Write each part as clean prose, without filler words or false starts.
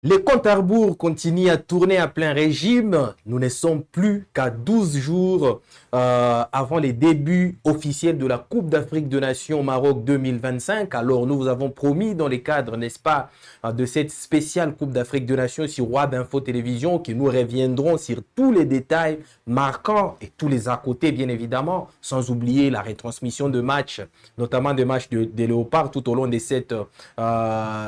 Les comptes à rebours continuent à tourner à plein régime. Nous ne sommes plus qu'à 12 jours avant les débuts officiels de la Coupe d'Afrique des Nations Maroc 2025. Alors, nous vous avons promis dans les cadres, n'est-ce pas, de cette spéciale Coupe d'Afrique des Nations sur WAB Info Télévision que nous reviendrons sur tous les détails marquants et tous les à côté, bien évidemment, sans oublier la retransmission de matchs, notamment des matchs des Léopards tout au long de cette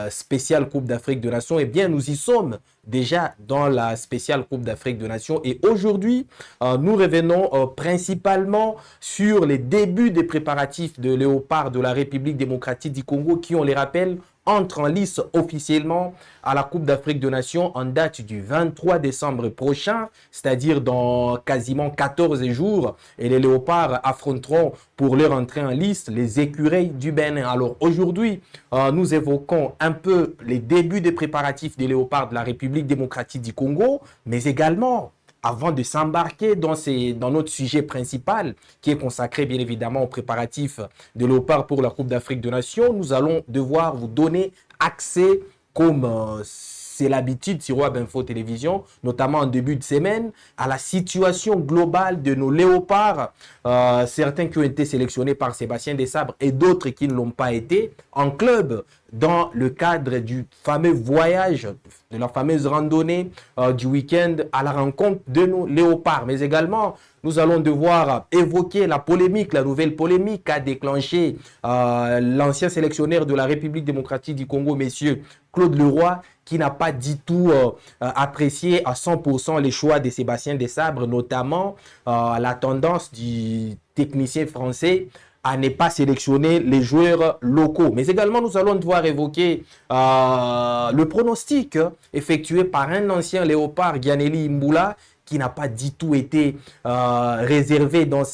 spéciale Coupe d'Afrique des Nations. Eh bien, nous y sommes déjà dans la spéciale Coupe d'Afrique des Nations et aujourd'hui, nous revenons principalement sur les débuts des préparatifs de Léopards de la République démocratique du Congo qui, on les rappelle, entre en lice officiellement à la Coupe d'Afrique des Nations en date du 23 décembre prochain, c'est-à-dire dans quasiment 14 jours. Et les Léopards affronteront pour leur entrée en lice les écureuils du Bénin. Alors aujourd'hui, nous évoquons un peu les débuts des préparatifs des Léopards de la République démocratique du Congo, mais également avant de s'embarquer dans notre sujet principal, qui est consacré bien évidemment aux préparatifs de Léopards pour la Coupe d'Afrique des Nations, nous allons devoir vous donner accès, comme c'est l'habitude sur Web Info Télévision, notamment en début de semaine, à la situation globale de nos Léopards, certains qui ont été sélectionnés par Sébastien Desabre et d'autres qui ne l'ont pas été, en club, dans le cadre du fameux voyage, de la fameuse randonnée du week-end à la rencontre de nos Léopards. Mais également, nous allons devoir évoquer la polémique, la nouvelle polémique qu'a déclenché l'ancien sélectionneur de la République démocratique du Congo, messieurs Claude Leroy, qui n'a pas du tout apprécié à 100% les choix de Sébastien Desabre, notamment la tendance du technicien français à ne pas sélectionner les joueurs locaux. Mais également, nous allons devoir évoquer le pronostic effectué par un ancien Léopard, Gianelli Mboula, qui n'a pas du tout été réservé dans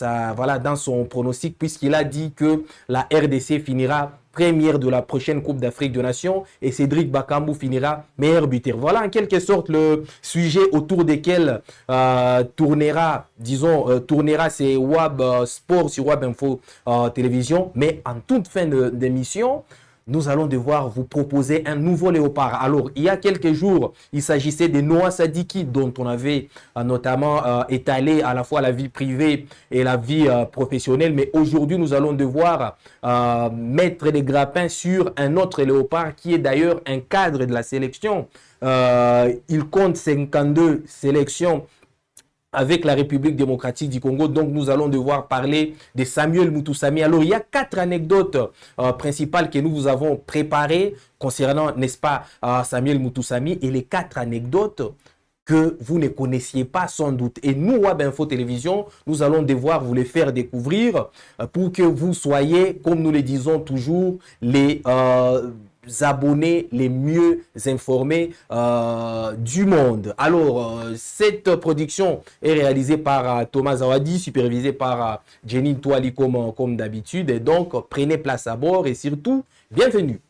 son pronostic, puisqu'il a dit que la RDC finira première de la prochaine Coupe d'Afrique des Nations et Cédric Bakambu finira meilleur buteur. Voilà en quelque sorte le sujet autour desquels tournera ces WAB Sport sur WAB Info Télévision. Mais en toute fin d'émission, nous allons devoir vous proposer un nouveau Léopard. Alors, il y a quelques jours, il s'agissait de Noah Sadiki, dont on avait notamment étalé à la fois la vie privée et la vie professionnelle. Mais aujourd'hui, nous allons devoir mettre les grappins sur un autre Léopard qui est d'ailleurs un cadre de la sélection. Il compte 52 sélections avec la République démocratique du Congo. Donc, nous allons devoir parler de Samuel Mutusami. Alors, il y a 4 anecdotes principales que nous vous avons préparées concernant, n'est-ce pas, Samuel Mutusami. Et les 4 anecdotes que vous ne connaissiez pas sans doute. Et nous, Web Info Télévision, nous allons devoir vous les faire découvrir pour que vous soyez, comme nous le disons toujours, les abonnés les mieux informés du monde. Alors, cette production est réalisée par Thomas Zawadi, supervisée par Jenny Touali comme d'habitude. Et donc, prenez place à bord et surtout, bienvenue.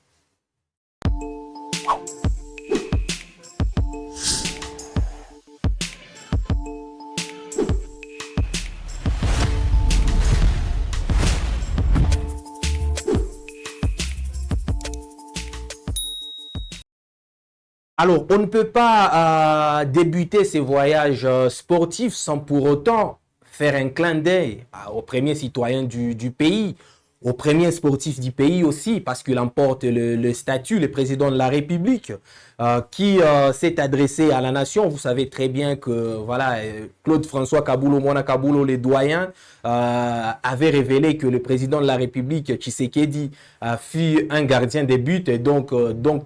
Alors, on ne peut pas débuter ces voyages sportifs sans pour autant faire un clin d'œil aux premiers citoyens du pays, aux premiers sportifs du pays aussi, parce qu'il emporte le statut, le président de la République, qui s'est adressé à la nation. Vous savez très bien que voilà, Claude-François Kaboulou, Mona Kaboulou, les doyens, avait révélé que le président de la République, Tshisekedi, fut un gardien des buts et donc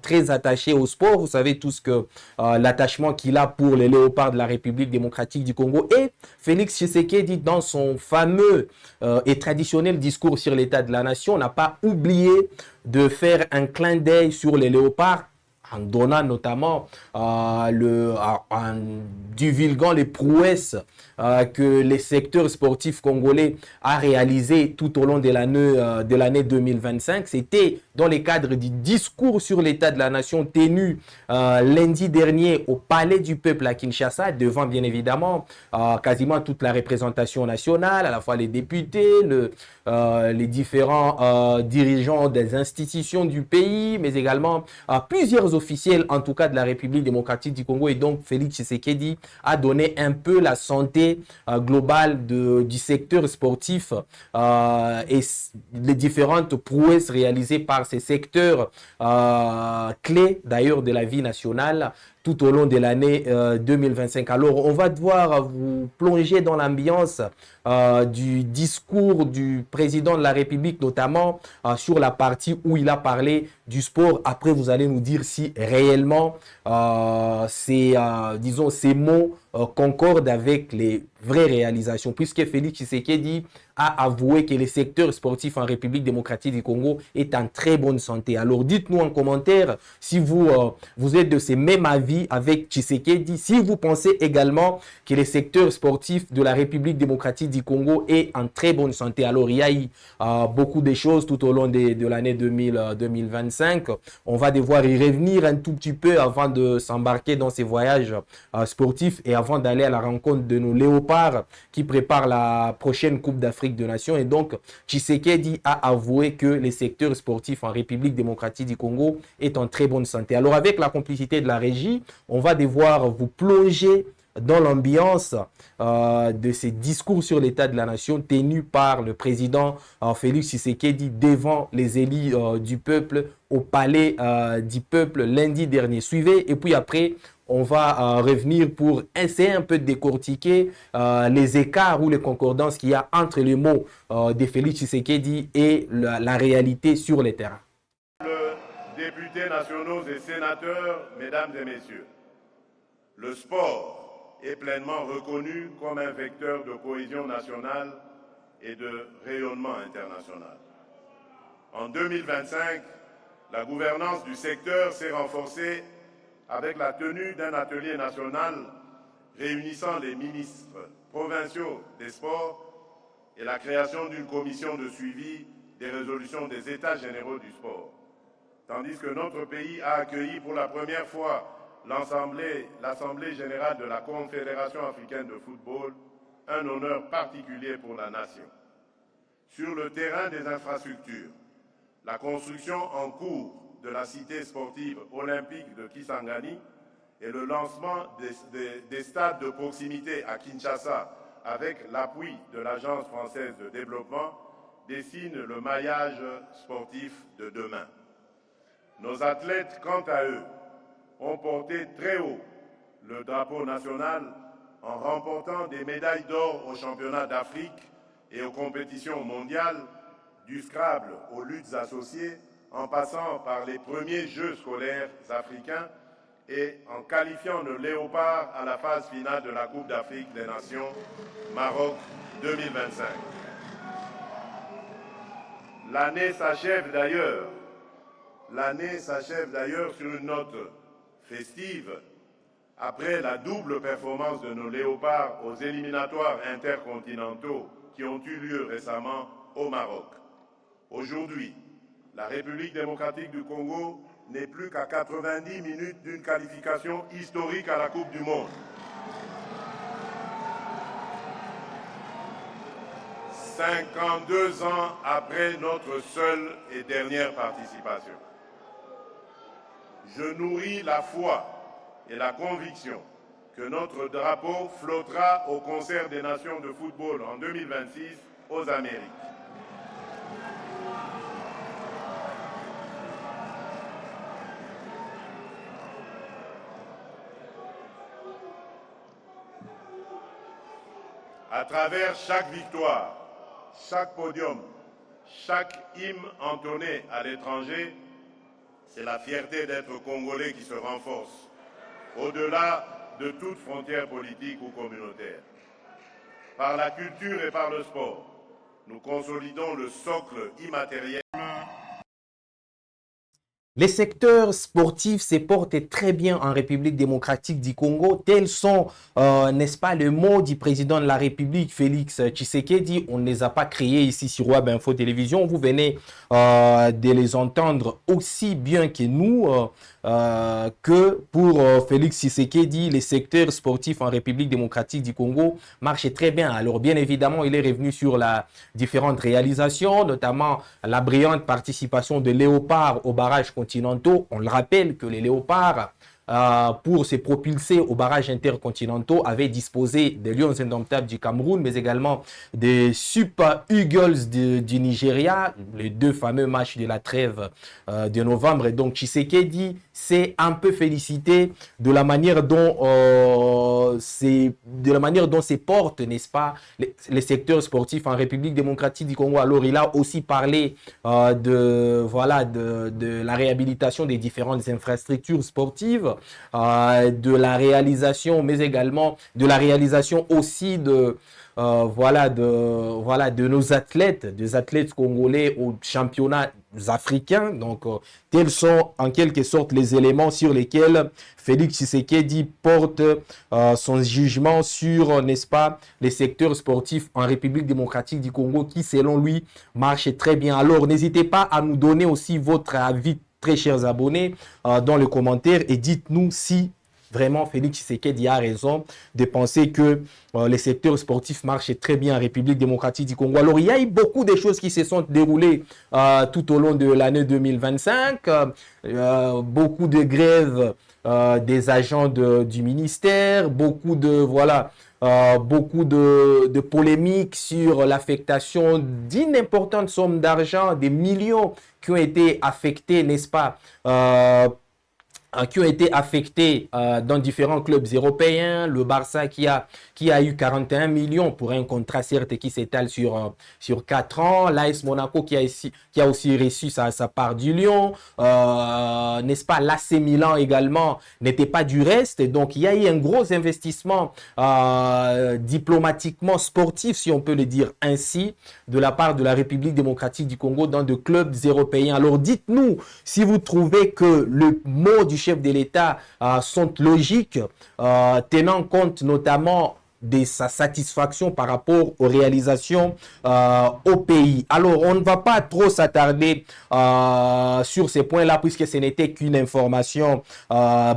très attaché au sport. Vous savez tous que l'attachement qu'il a pour les Léopards de la République démocratique du Congo. Et Félix Tshisekedi, dans son fameux et traditionnel discours sur l'état de la nation, n'a pas oublié de faire un clin d'œil sur les Léopards, en donnant notamment en divulguant les prouesses que les secteurs sportifs congolais a réalisé tout au long de l'année 2025. C'était dans le cadre du discours sur l'état de la nation tenu lundi dernier au Palais du Peuple à Kinshasa, devant bien évidemment quasiment toute la représentation nationale, à la fois les députés, les différents dirigeants des institutions du pays, mais également plusieurs officiels, en tout cas de la République démocratique du Congo. Et donc, Félix Tshisekedi a donné un peu la santé globale du secteur sportif et les différentes prouesses réalisées par ces secteurs clés, d'ailleurs, de la vie nationale tout au long de l'année 2025. Alors, on va devoir vous plonger dans l'ambiance du discours du président de la République, notamment sur la partie où il a parlé du sport. Après, vous allez nous dire si réellement disons, ces mots concordent avec les vraies réalisations, puisque Félix Tshisekedi a avoué que le secteur sportif en République démocratique du Congo est en très bonne santé. Alors, dites-nous en commentaire si vous êtes de ces mêmes avis avec Tshisekedi, si vous pensez également que le secteur sportif de la République démocratique du Congo est en très bonne santé. Alors, il y a eu beaucoup de choses tout au long de l'année 2025. On va devoir y revenir un tout petit peu avant de s'embarquer dans ces voyages sportifs et avant d'aller à la rencontre de nos léopards qui préparent la prochaine Coupe d'Afrique des Nations. Et donc, Tshisekedi a avoué que les secteurs sportifs en République démocratique du Congo est en très bonne santé. Alors, avec la complicité de la régie, on va devoir vous plonger dans l'ambiance de ces discours sur l'état de la nation tenus par le président Félix Tshisekedi devant les élus du peuple au palais du peuple lundi dernier. Suivez et puis après, on va revenir pour essayer un peu de décortiquer les écarts ou les concordances qu'il y a entre les mots de Félix Tshisekedi et la réalité sur les terrains. Députés nationaux et sénateurs, mesdames et messieurs, le sport est pleinement reconnu comme un vecteur de cohésion nationale et de rayonnement international. En 2025, la gouvernance du secteur s'est renforcée avec la tenue d'un atelier national réunissant les ministres provinciaux des sports et la création d'une commission de suivi des résolutions des États généraux du sport. Tandis que notre pays a accueilli pour la première fois l'Assemblée générale de la Confédération africaine de football, un honneur particulier pour la nation. Sur le terrain des infrastructures, la construction en cours de la cité sportive olympique de Kisangani et le lancement des stades de proximité à Kinshasa avec l'appui de l'Agence française de développement dessinent le maillage sportif de demain. Nos athlètes, quant à eux, ont porté très haut le drapeau national en remportant des médailles d'or aux championnats d'Afrique et aux compétitions mondiales, du Scrabble aux luttes associées, en passant par les premiers Jeux scolaires africains et en qualifiant le Léopard à la phase finale de la Coupe d'Afrique des Nations Maroc 2025. L'année s'achève d'ailleurs sur une note festive après la double performance de nos léopards aux éliminatoires intercontinentaux qui ont eu lieu récemment au Maroc. Aujourd'hui, la République démocratique du Congo n'est plus qu'à 90 minutes d'une qualification historique à la Coupe du Monde. 52 ans après notre seule et dernière participation. Je nourris la foi et la conviction que notre drapeau flottera au concert des nations de football en 2026 aux Amériques. À travers chaque victoire, chaque podium, chaque hymne entonné à l'étranger, c'est la fierté d'être Congolais qui se renforce, au-delà de toute frontière politique ou communautaire. Par la culture et par le sport, nous consolidons le socle immatériel. Les secteurs sportifs se portent très bien en République démocratique du Congo. Tels sont, n'est-ce pas, le mot du président de la République, Félix Tshisekedi. On ne les a pas créés ici sur Web Info Télévision. Vous venez de les entendre aussi bien que nous. Que pour Félix Tshisekedi, les secteurs sportifs en République démocratique du Congo marchent très bien. Alors bien évidemment, il est revenu sur la différentes réalisations, notamment la brillante participation de Léopard aux barrages continentaux. On le rappelle que les Léopards, pour se propulser aux barrages intercontinentaux, avaient disposé des Lions indomptables du Cameroun, mais également des Super Eagles du Nigeria, les deux fameux matchs de la trêve de novembre. Et donc Tshisekedi s'est un peu félicité de la manière dont se portent, n'est-ce pas, les secteurs sportifs en République démocratique du Congo. Alors il a aussi parlé de la réhabilitation des différentes infrastructures sportives, de la réalisation, mais également de la réalisation aussi de nos athlètes, des athlètes congolais aux championnats africains. Donc, tels sont en quelque sorte les éléments sur lesquels Félix Tshisekedi porte son jugement sur, n'est-ce pas, les secteurs sportifs en République démocratique du Congo qui, selon lui, marchent très bien. Alors, n'hésitez pas à nous donner aussi votre avis, très chers abonnés, dans les commentaires, et dites-nous si vraiment Félix Tshisekedi a raison de penser que les secteurs sportifs marchent très bien en République démocratique du Congo. Alors, il y a eu beaucoup de choses qui se sont déroulées tout au long de l'année 2025. Beaucoup de grèves des agents du ministère, beaucoup de polémiques sur l'affectation d'une importante somme d'argent, des millions qui ont été affectés, n'est-ce pas, qui ont été affectés dans différents clubs européens. Le Barça qui a eu 41 millions pour un contrat certes qui s'étale sur 4 ans. L'AS Monaco qui a aussi reçu sa part du Lyon. N'est-ce pas, l'AC Milan également n'était pas du reste. Donc il y a eu un gros investissement diplomatiquement sportif, si on peut le dire ainsi, de la part de la République démocratique du Congo dans de clubs européens. Alors dites-nous si vous trouvez que le mot du chef de l'État sont logiques, tenant compte notamment de sa satisfaction par rapport aux réalisations au pays. Alors, on ne va pas trop s'attarder sur ces points-là puisque ce n'était qu'une information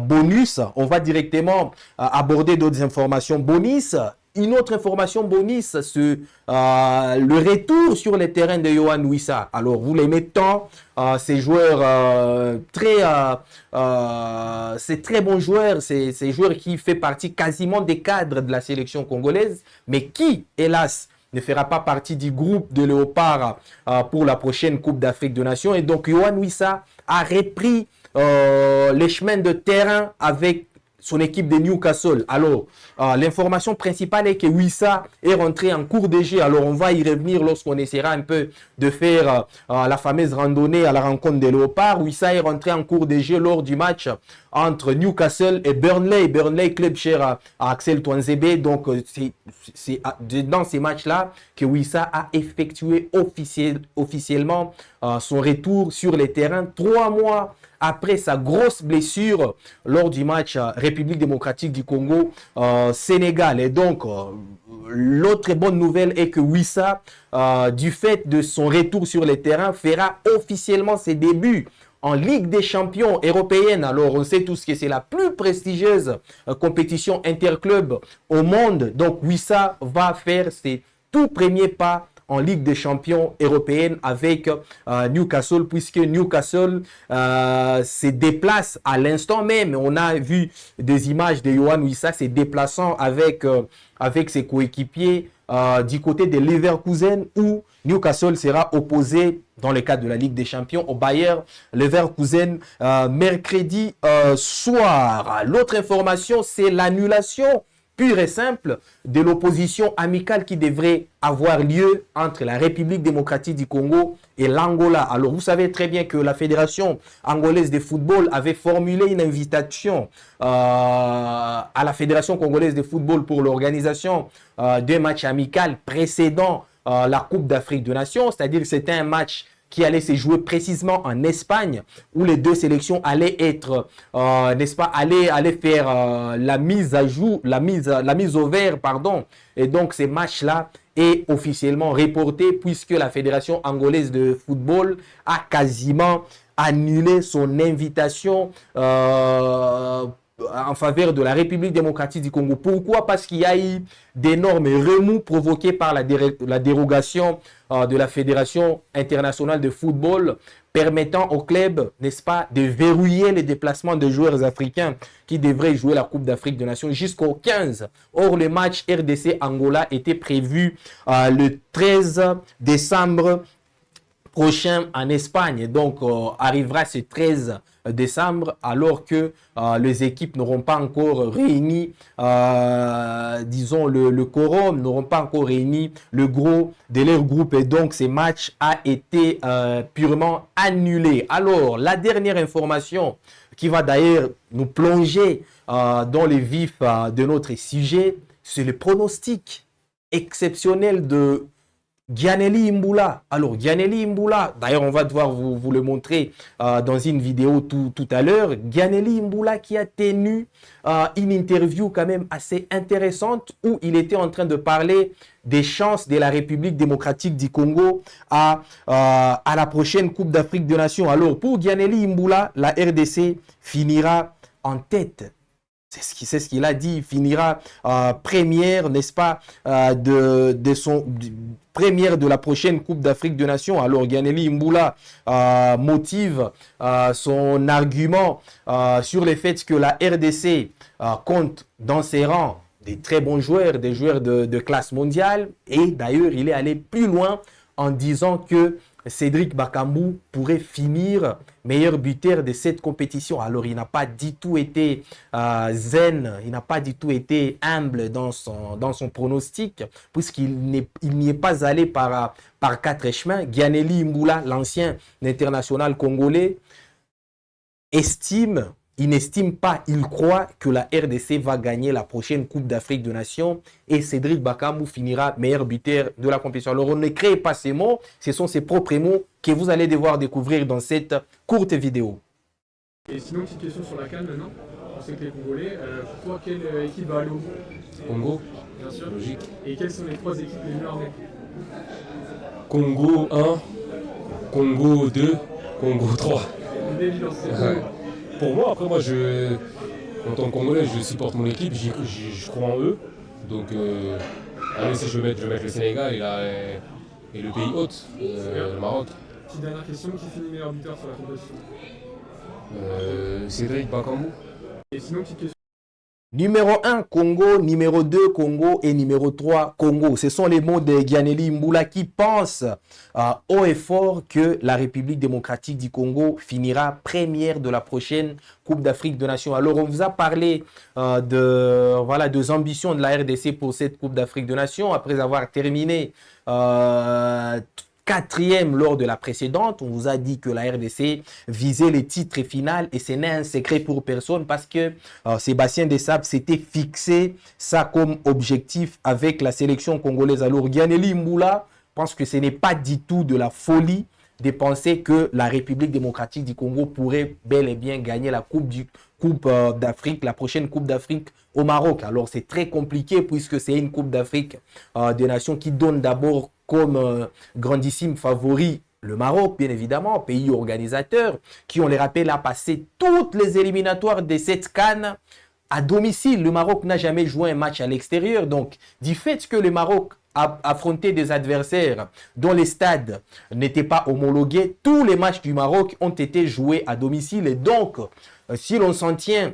bonus. On va directement aborder d'autres informations bonus. Une autre information bonus, c'est le retour sur les terrains de Yohan Wissa. Alors, vous l'aimez tant, ces joueurs c'est très bons joueurs, ces joueurs qui fait partie quasiment des cadres de la sélection congolaise, mais qui, hélas, ne fera pas partie du groupe de Léopard pour la prochaine Coupe d'Afrique des Nations. Et donc, Yohan Wissa a repris les chemins de terrain avec son équipe de Newcastle. Alors, l'information principale est que Wissa est rentré en cours de jeu. Alors, on va y revenir lorsqu'on essaiera un peu de faire la fameuse randonnée à la rencontre des Léopards. Wissa est rentré en cours de jeu lors du match entre Newcastle et Burnley. Burnley, club cher à Axel Tuanzebe. Donc, c'est dans ces matchs-là que Wissa a effectué officiellement son retour sur les terrains 3 mois après sa grosse blessure lors du match République démocratique du Congo Sénégal. Et donc, l'autre bonne nouvelle est que Wissa, du fait de son retour sur les terrains, fera officiellement ses débuts en Ligue des champions européenne. Alors, on sait tous que c'est la plus prestigieuse compétition interclub au monde. Donc, Wissa va faire ses tout premiers pas en Ligue des champions européenne avec Newcastle, puisque Newcastle se déplace à l'instant même. On a vu des images de Yohan Wissa se déplaçant avec ses coéquipiers du côté de Leverkusen, où Newcastle sera opposé dans le cadre de la Ligue des Champions au Bayer Leverkusen mercredi soir. L'autre information, c'est l'annulation pure et simple de l'opposition amicale qui devrait avoir lieu entre la République démocratique du Congo et l'Angola. Alors, vous savez très bien que la Fédération angolaise de football avait formulé une invitation à la Fédération congolaise de football pour l'organisation d'un match amical précédant la Coupe d'Afrique des Nations. C'est-à-dire que c'était un match qui allait se jouer précisément en Espagne, où les deux sélections allaient être, n'est-ce pas, allaient faire la mise à jour, la mise au vert, pardon. Et donc, ces matchs-là est officiellement reporté puisque la Fédération angolaise de football a quasiment annulé son invitation en faveur de la République démocratique du Congo. Pourquoi? Parce qu'il y a eu d'énormes remous provoqués par la dérogation de la Fédération internationale de football permettant au club, n'est-ce pas, de verrouiller les déplacements de joueurs africains qui devraient jouer la Coupe d'Afrique des Nations jusqu'au 15. Or, le match RDC-Angola était prévu le 13 décembre prochain en Espagne. Donc, arrivera ce 13 décembre alors que les équipes n'auront pas encore réuni, disons, le quorum, n'auront pas encore réuni le gros de leur groupe. Et donc, ce match a été purement annulé. Alors, la dernière information qui va d'ailleurs nous plonger dans le vif de notre sujet, c'est le pronostic exceptionnel de Gianelli Imbula. Alors, Gianelli Imbula, d'ailleurs, on va devoir vous le montrer dans une vidéo tout à l'heure. Gianelli Imbula qui a tenu une interview quand même assez intéressante où il était en train de parler des chances de la République démocratique du Congo à la prochaine Coupe d'Afrique des Nations. Alors, pour Gianelli Imbula, la RDC finira en tête. C'est ce qu'il a dit. Il finira première, n'est-ce pas, première de la prochaine Coupe d'Afrique des Nations. Alors, Gianelli Imbula motive son argument sur le fait que la RDC compte dans ses rangs des très bons joueurs, des joueurs de classe mondiale. Et d'ailleurs, il est allé plus loin en disant que Cédric Bakambu pourrait finir meilleur buteur de cette compétition. Alors, il n'a pas du tout été zen, il n'a pas du tout été humble dans son pronostic, puisqu'il n'y est pas allé par quatre chemins. Gianelli Imbula, l'ancien international congolais, il n'estime pas, il croit que la RDC va gagner la prochaine Coupe d'Afrique des Nations et Cédric Bakambu finira meilleur buteur de la compétition. Alors, on ne crée pas ces mots, ce sont ses propres mots que vous allez devoir découvrir dans cette courte vidéo. Et sinon, petite question sur la CAN maintenant. On sait que les Congolais, pour toi, quelle équipe va aller au bout? Congo, bien sûr. Logique. Et quelles sont les trois équipes les mieux armées? Congo 1, Congo 2, Congo 3. Une belle évidence. Ouais. Pour moi, après, en tant que Congolais, je supporte mon équipe, je crois en eux. Donc, allez, si je vais mettre le Sénégal et le pays hôte, le Maroc. Petite dernière question, qui finit meilleur buteur sur la compétition? Cédric Bakambu. Et sinon, petite question. Numéro 1, Congo. Numéro 2, Congo. Et numéro 3, Congo. Ce sont les mots de Gianelli Imbula qui pense haut et fort que la République démocratique du Congo finira première de la prochaine Coupe d'Afrique des Nations. Alors, on vous a parlé des ambitions de la RDC pour cette Coupe d'Afrique des Nations. Après avoir terminé quatrième lors de la précédente, on vous a dit que la RDC visait les titres finales et ce n'est un secret pour personne parce que Sébastien Desabre s'était fixé ça comme objectif avec la sélection congolaise. Alors Gianelli Imbula pense que ce n'est pas du tout de la folie de penser que la République démocratique du Congo pourrait bel et bien gagner la Coupe d'Afrique, la prochaine Coupe d'Afrique au Maroc. Alors c'est très compliqué puisque c'est une Coupe d'Afrique des Nations qui donne d'abord comme grandissime favori le Maroc, bien évidemment, pays organisateur, qui, on les rappelle, a passé toutes les éliminatoires de cette CAN à domicile. Le Maroc n'a jamais joué un match à l'extérieur. Donc, du fait que le Maroc a affronté des adversaires dont les stades n'étaient pas homologués, tous les matchs du Maroc ont été joués à domicile. Et donc, si l'on s'en tient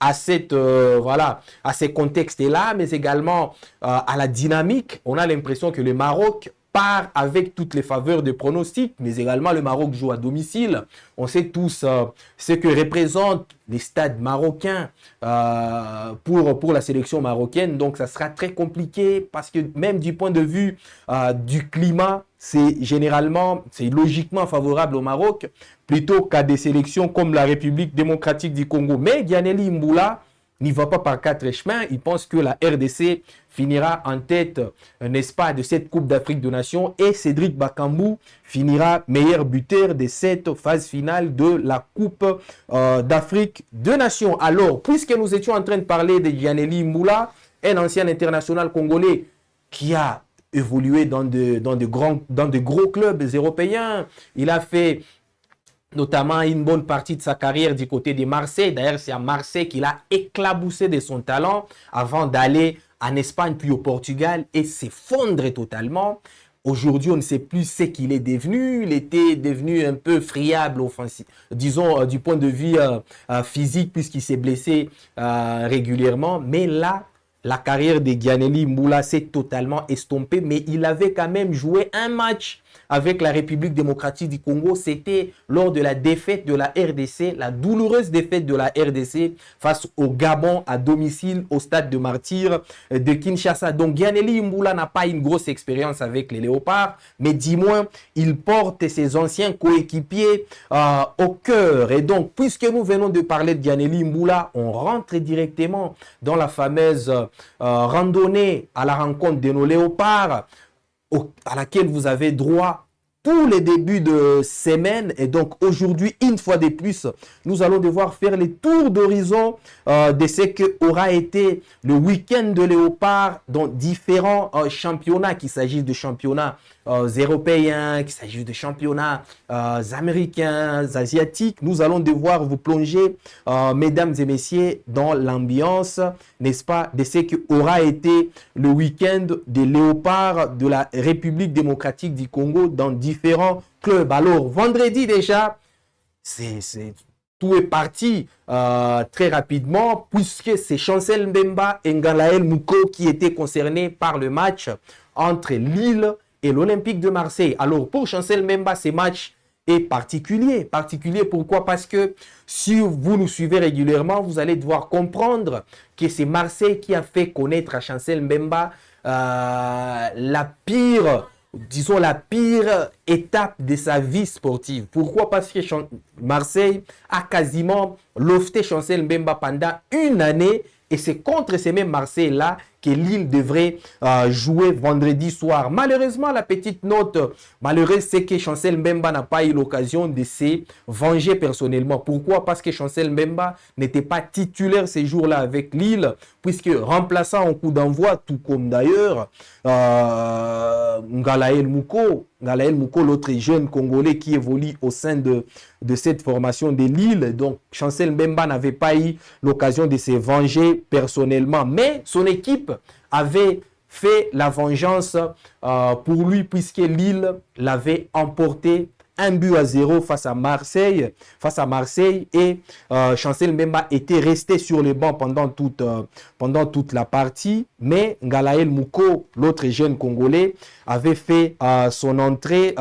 à ces contextes-là, mais également à la dynamique, on a l'impression que le Maroc part avec toutes les faveurs de pronostics, mais également le Maroc joue à domicile. On sait tous ce que représentent les stades marocains pour la sélection marocaine. Donc, ça sera très compliqué parce que même du point de vue du climat, c'est logiquement favorable au Maroc plutôt qu'à des sélections comme la République démocratique du Congo. Mais Gianelli Imbula n'y va pas par quatre chemins. Il pense que la RDC finira en tête, n'est-ce pas, de cette Coupe d'Afrique des Nations et Cédric Bakambu finira meilleur buteur de cette phase finale de la Coupe d'Afrique des Nations. Alors, puisque nous étions en train de parler de Gianelli Mboula, un ancien international congolais qui a évolué dans de gros clubs européens, il a fait notamment une bonne partie de sa carrière du côté de Marseille. D'ailleurs, c'est à Marseille qu'il a éclaboussé de son talent avant d'aller en Espagne puis au Portugal et s'effondrer totalement. Aujourd'hui, on ne sait plus ce qu'il est devenu. Il était devenu un peu friable, disons, du point de vue physique, puisqu'il s'est blessé régulièrement. Mais là, la carrière de Gianelli Mboula s'est totalement estompée. Mais il avait quand même joué un match avec la République démocratique du Congo. C'était lors de la défaite de la RDC, la douloureuse défaite de la RDC face au Gabon à domicile au stade de Martyrs de Kinshasa. Donc Gianelli Mboula n'a pas une grosse expérience avec les Léopards, mais du moins, il porte ses anciens coéquipiers au cœur. Et donc, puisque nous venons de parler de Gianelli Mboula, on rentre directement dans la fameuse randonnée à la rencontre de nos Léopards, à laquelle vous avez droit tous les débuts de semaine. Et donc aujourd'hui, une fois de plus, nous allons devoir faire les tours d'horizon de ce que aura été le week-end de Léopard dans différents championnats, qu'il s'agisse de championnats européens, qu'il s'agisse de championnats américains, asiatiques. Nous allons devoir vous plonger, mesdames et messieurs, dans l'ambiance, n'est-ce pas, de ce que aura été le week-end des Léopards de la République démocratique du Congo dans différents clubs. Alors, vendredi déjà, tout est parti très rapidement, puisque c'est Chancel Mbemba et Ngalael Mouko qui étaient concernés par le match entre Lille et l'Olympique de Marseille. Alors, pour Chancel Mbemba, ce match est particulier. Particulier, pourquoi? Parce que si vous nous suivez régulièrement, vous allez devoir comprendre que c'est Marseille qui a fait connaître à Chancel Mbemba la pire étape de sa vie sportive. Pourquoi? Parce que Marseille a quasiment lofté Chancel Mbemba pendant une année, et c'est contre ces mêmes Marseille-là que Lille devrait jouer vendredi soir. Malheureusement, la petite note malheureuse, c'est que Chancel Mbemba n'a pas eu l'occasion de se venger personnellement. Pourquoi? Parce que Chancel Mbemba n'était pas titulaire ces jours-là avec Lille, puisque remplaçant en coup d'envoi, tout comme d'ailleurs Ngalael Mouko, l'autre jeune Congolais qui évolue au sein de cette formation de Lille. Donc, Chancel Mbemba n'avait pas eu l'occasion de se venger personnellement. Mais son équipe avait fait la vengeance pour lui, puisque Lille l'avait emporté 1-0 face à Marseille. Et Chancel Mbemba était resté sur le banc pendant toute la partie. Mais Ngalael Mouko, l'autre jeune Congolais, avait fait son entrée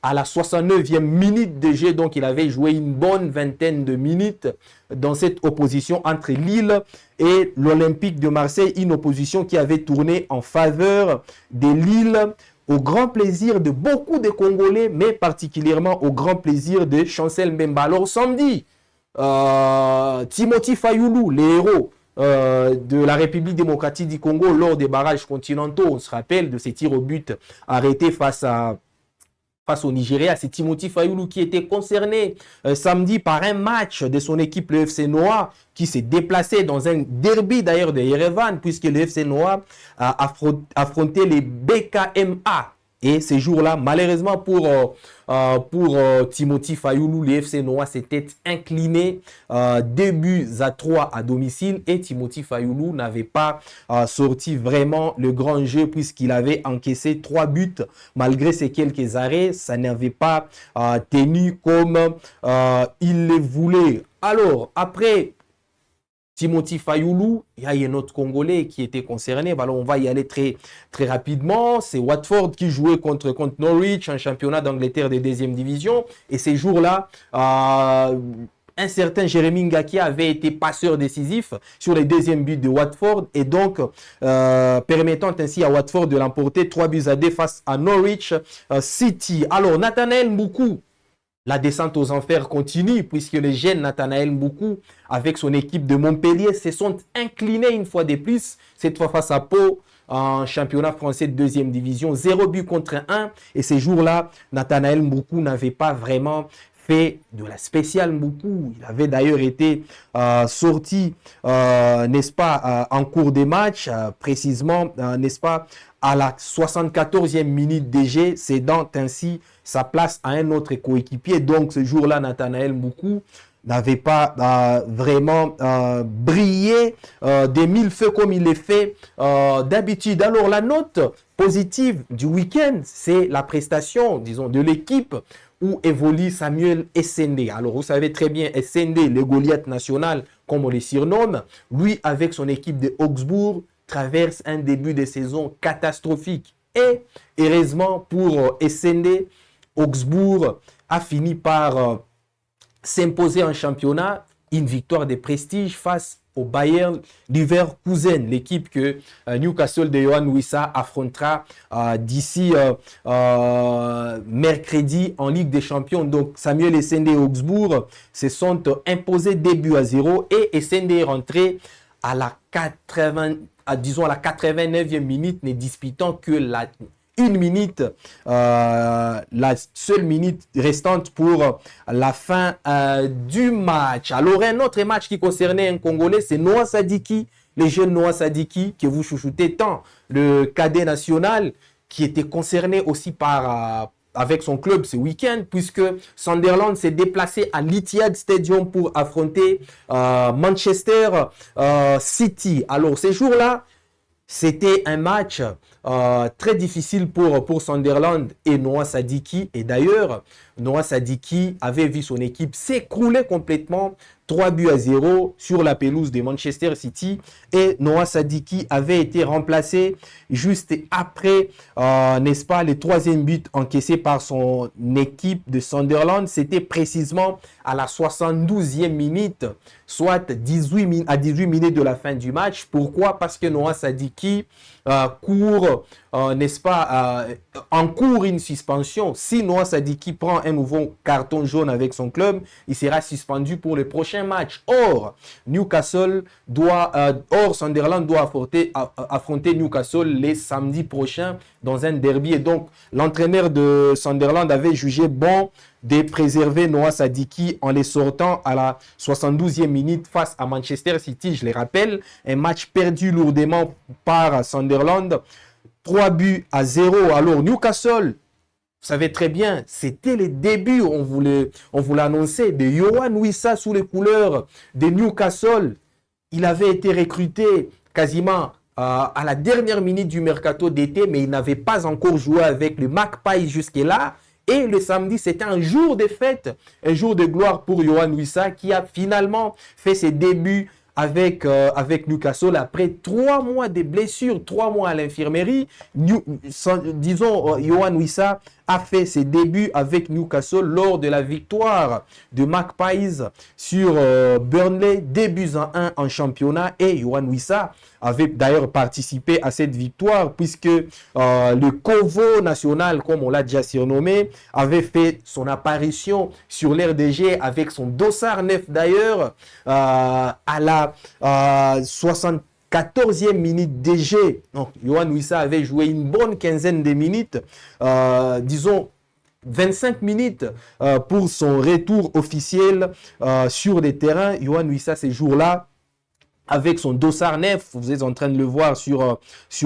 à la 69e minute de jeu. Donc, il avait joué une bonne vingtaine de minutes dans cette opposition entre Lille et l'Olympique de Marseille. Une opposition qui avait tourné en faveur de Lille, au grand plaisir de beaucoup de Congolais, mais particulièrement au grand plaisir de Chancel Mbemba. Alors, samedi, Timothy Fayulu, les héros de la République démocratique du Congo lors des barrages continentaux, on se rappelle de ces tirs au but arrêtés face au Nigeria. C'est Timothy Fayulu qui était concerné samedi par un match de son équipe, le FC Noah, qui s'est déplacé dans un derby d'ailleurs de Yerevan, puisque le FC Noah a affronté les BKMA. Et ces jours-là, malheureusement pour Timothy Fayulu, le FC Noah s'était incliné 2-3 à domicile, et Timothy Fayulu n'avait pas sorti vraiment le grand jeu, puisqu'il avait encaissé 3 buts malgré ces quelques arrêts. Ça n'avait pas tenu comme il le voulait. Alors, après Timothy Fayulu, il y a un autre Congolais qui était concerné. Alors, on va y aller très, très rapidement. C'est Watford qui jouait contre Norwich, un championnat d'Angleterre de 2e division. Et ces jours-là, un certain Jérémy Ngakia avait été passeur décisif sur les 2e buts de Watford, et donc permettant ainsi à Watford de l'emporter 3-2 face à Norwich City. Alors, Nathanaël Mboukou, La descente aux enfers continue puisque le jeune Nathanaël Mboukou, avec son équipe de Montpellier, se sont inclinés une fois de plus, cette fois face à Pau, en championnat français de deuxième division, 0 but contre 1. Et ces jours-là, Nathanaël Mboukou n'avait pas vraiment fait de la spéciale Mboukou. Il avait d'ailleurs été sorti, n'est-ce pas, en cours des matchs, précisément, n'est-ce pas, à la 74e minute DG, cédant ainsi sa place à un autre coéquipier. Donc ce jour-là, Nathanaël Mboukou n'avait pas vraiment brillé des mille feux comme il le fait d'habitude. Alors la note positive du week-end, c'est la prestation, disons, de l'équipe où évolue Samuel Essendé. Alors vous savez très bien, Essendé, le Goliath national, comme on le surnomme, lui avec son équipe de Augsbourg, traverse un début de saison catastrophique. Et heureusement pour Essendé, Augsbourg a fini par s'imposer en championnat, une victoire de prestige face au Bayern Leverkusen, l'équipe que Newcastle de Yohan Wissa affrontera d'ici mercredi en Ligue des Champions. Donc Samuel Essendé et Augsbourg se sont imposés 2-0 et Essendé est rentré à la 89e minute, ne disputant que une minute, la seule minute restante pour la fin du match. Alors, un autre match qui concernait un Congolais, c'est Noah Sadiki, le jeune Noah Sadiki, que vous chouchoutez tant, le cadet national, qui était concerné aussi avec son club ce week-end, puisque Sunderland s'est déplacé à l'Etihad Stadium pour affronter Manchester City. Alors, ces jours-là, c'était un match très difficile pour Sunderland et Noah Sadiki. Et d'ailleurs, Noah Sadiki avait vu son équipe s'écrouler complètement, 3-0 sur la pelouse de Manchester City. Et Noah Sadiki avait été remplacé juste après, n'est-ce pas, le troisième but encaissé par son équipe de Sunderland. C'était précisément à la 72e minute, soit à 18 minutes de la fin du match. Pourquoi? Parce que Noah Sadiki court, n'est-ce pas, encourt une suspension. Si Noah Sadiki prend un nouveau carton jaune avec son club, il sera suspendu pour le prochain match. Or, Sunderland doit affronter Newcastle les samedis prochains dans un derby. Et donc, l'entraîneur de Sunderland avait jugé bon de préserver Noah Sadiki en les sortant à la 72e minute face à Manchester City. Je les rappelle, un match perdu lourdement par Sunderland, 3-0. Alors Newcastle, vous savez très bien, c'était les débuts, on voulait annoncer, de Yohan Wissa sous les couleurs de Newcastle. Il avait été recruté quasiment à la dernière minute du mercato d'été, mais il n'avait pas encore joué avec le Magpies jusque-là. Et le samedi, c'était un jour de fête, un jour de gloire pour Yohan Wissa qui a finalement fait ses débuts avec Newcastle après 3 mois de blessures, 3 mois à l'infirmerie. Yohan Wissa a fait ses débuts avec Newcastle lors de la victoire de Magpies sur Burnley, 2-1 en championnat. Et Yohan Wissa avait d'ailleurs participé à cette victoire puisque le Kovo national, comme on l'a déjà surnommé, avait fait son apparition sur l'RDG avec son dossard neuf d'ailleurs à la 74e minute DG. Donc, Yohan Wissa avait joué une bonne quinzaine de minutes, disons 25 minutes pour son retour officiel sur les terrains. Yohan Wissa, ces jours-là, avec son dossard neuf, vous êtes en train de le voir sur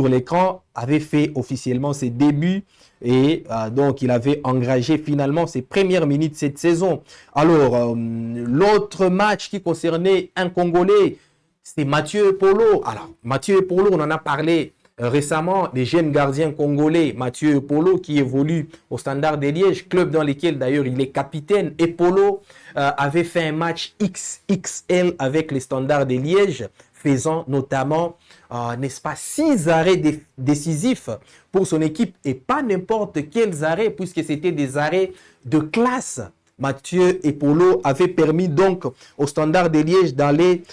l'écran, avait fait officiellement ses débuts et donc il avait engagé finalement ses premières minutes cette saison. Alors, l'autre match qui concernait un Congolais, c'est Mathieu Polo. Alors, Mathieu Polo, on en a parlé récemment, des jeunes gardiens congolais, Mathieu Polo qui évolue au Standard de Liège, club dans lequel d'ailleurs il est capitaine. Et Polo avait fait un match XXL avec les Standards de Liège, faisant notamment, n'est-ce pas, 6 arrêts décisifs pour son équipe. Et pas n'importe quels arrêts, puisque c'était des arrêts de classe. Mathieu et Polo avaient permis donc au Standard de Liège d'aller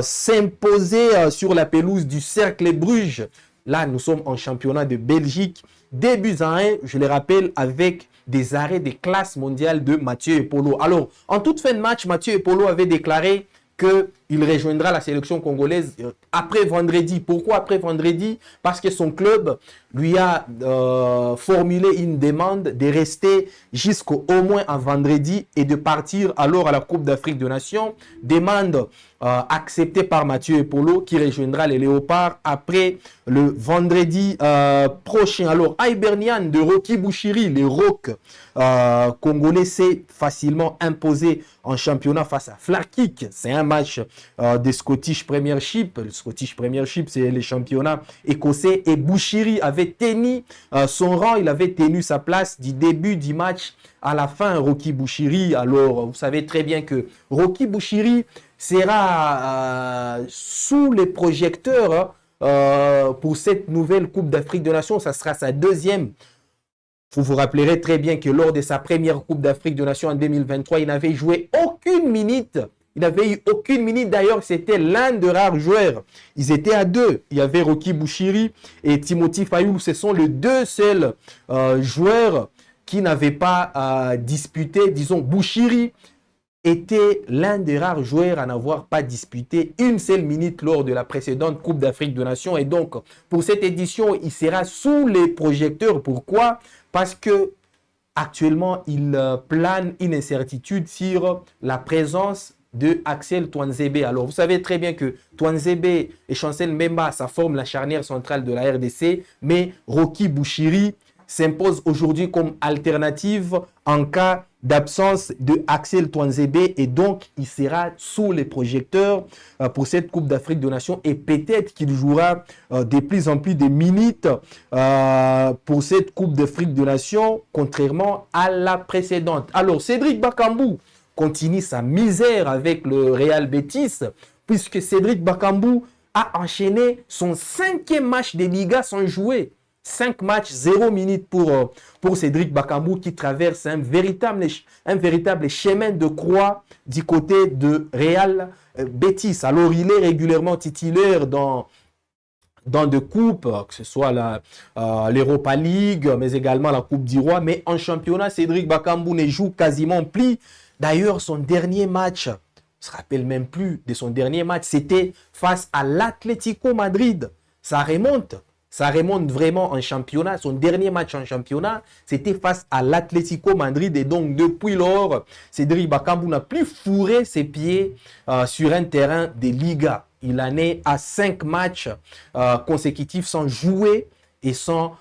s'imposer sur la pelouse du Cercle Bruges. Là, nous sommes en championnat de Belgique. 2-1, je le rappelle, avec des arrêts des classes mondiales de Mathieu Epolo. Alors, en toute fin de match, Mathieu Epolo avait déclaré qu'il rejoindra la sélection congolaise après vendredi. Pourquoi après vendredi? Parce que son club lui a formulé une demande de rester jusqu'au moins à vendredi et de partir alors à la Coupe d'Afrique des Nations. Demande acceptée par Mathieu Epolo qui rejoindra les Léopards après le vendredi prochain. Alors, Hibernian de Rocky Bouchiri, les Rock congolais, s'est facilement imposé en championnat face à Flarkick. C'est un match de Scottish Premiership. Le Scottish Premiership, c'est les championnats écossais. Et Bouchiri avait tenu son rang, il avait tenu sa place du début du match à la fin. Rocky Bouchiri, alors vous savez très bien que Rocky Bouchiri sera sous les projecteurs pour cette nouvelle Coupe d'Afrique des Nations. Ça sera sa deuxième. Vous vous rappellerez très bien que lors de sa première Coupe d'Afrique des Nations en 2023, il n'avait joué aucune minute. Il n'avait eu aucune minute. D'ailleurs, c'était l'un des rares joueurs. Ils étaient à deux. Il y avait Rocky Bouchiri et Timothy Fayoulou. Ce sont les deux seuls joueurs qui n'avaient pas disputé. Disons, Bouchiri était l'un des rares joueurs à n'avoir pas disputé une seule minute lors de la précédente Coupe d'Afrique des Nations. Et donc, pour cette édition, il sera sous les projecteurs. Pourquoi? Parce que actuellement, il plane une incertitude sur la présence de Axel Touanzebe. Alors, vous savez très bien que Touanzebe et Chancel Mbemba, ça forme la charnière centrale de la RDC, mais Rocky Bouchiri s'impose aujourd'hui comme alternative en cas d'absence de Axel Touanzebe et donc il sera sous les projecteurs pour cette Coupe d'Afrique des Nations et peut-être qu'il jouera de plus en plus de minutes pour cette Coupe d'Afrique des Nations contrairement à la précédente. Alors Cédric Bakambu continue sa misère avec le Real Betis puisque Cédric Bakambu a enchaîné son 5e match de Liga sans jouer. 5 matchs, 0 minutes pour Cédric Bakambu qui traverse un véritable chemin de croix du côté de Real Betis. Alors, il est régulièrement titulaire dans des coupes, que ce soit l'Europa League, mais également la Coupe du Roi. Mais en championnat, Cédric Bakambu ne joue quasiment plus. D'ailleurs, son dernier match, on ne se rappelle même plus de son dernier match, c'était face à l'Atlético Madrid. Ça remonte vraiment en championnat. Son dernier match en championnat, c'était face à l'Atlético Madrid. Et donc, depuis lors, Cédric Bakambu n'a plus fourré ses pieds sur un terrain de Liga. Il en est à 5 matchs consécutifs sans jouer et sans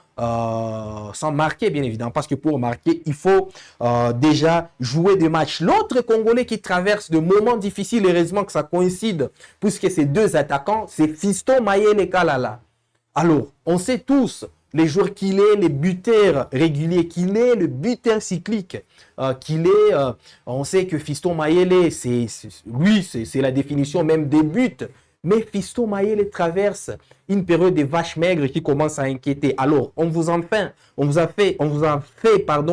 marquer, bien évidemment. Parce que pour marquer, il faut déjà jouer des matchs. L'autre Congolais qui traverse de moments difficiles, heureusement que ça coïncide, puisque ces deux attaquants, c'est Fiston Mayele Kalala. Alors, on sait tous les joueurs qu'il est, les buteurs réguliers qu'il est, le buteur cyclique qu'il est. On sait que Fiston Mayele, c'est la définition même des buts. Mais Fiston Mayele traverse une période de vaches maigres qui commence à inquiéter. Alors, on vous a fait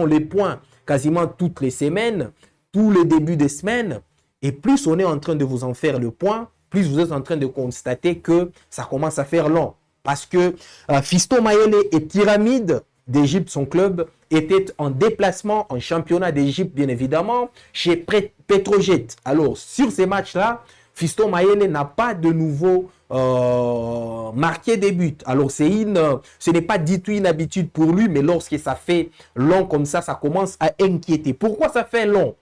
les points quasiment toutes les semaines, tous les débuts des semaines. Et plus on est en train de vous en faire le point, plus vous êtes en train de constater que ça commence à faire long. Parce que Fiston Mayele et Pyramide d'Égypte, son club, étaient en déplacement en championnat d'Égypte, bien évidemment, chez Petrojet. Alors, sur ces matchs-là, Fiston Mayele n'a pas de nouveau marqué des buts. Alors, ce n'est pas du tout une habitude pour lui, mais lorsque ça fait long comme ça commence à inquiéter. Pourquoi ça fait long?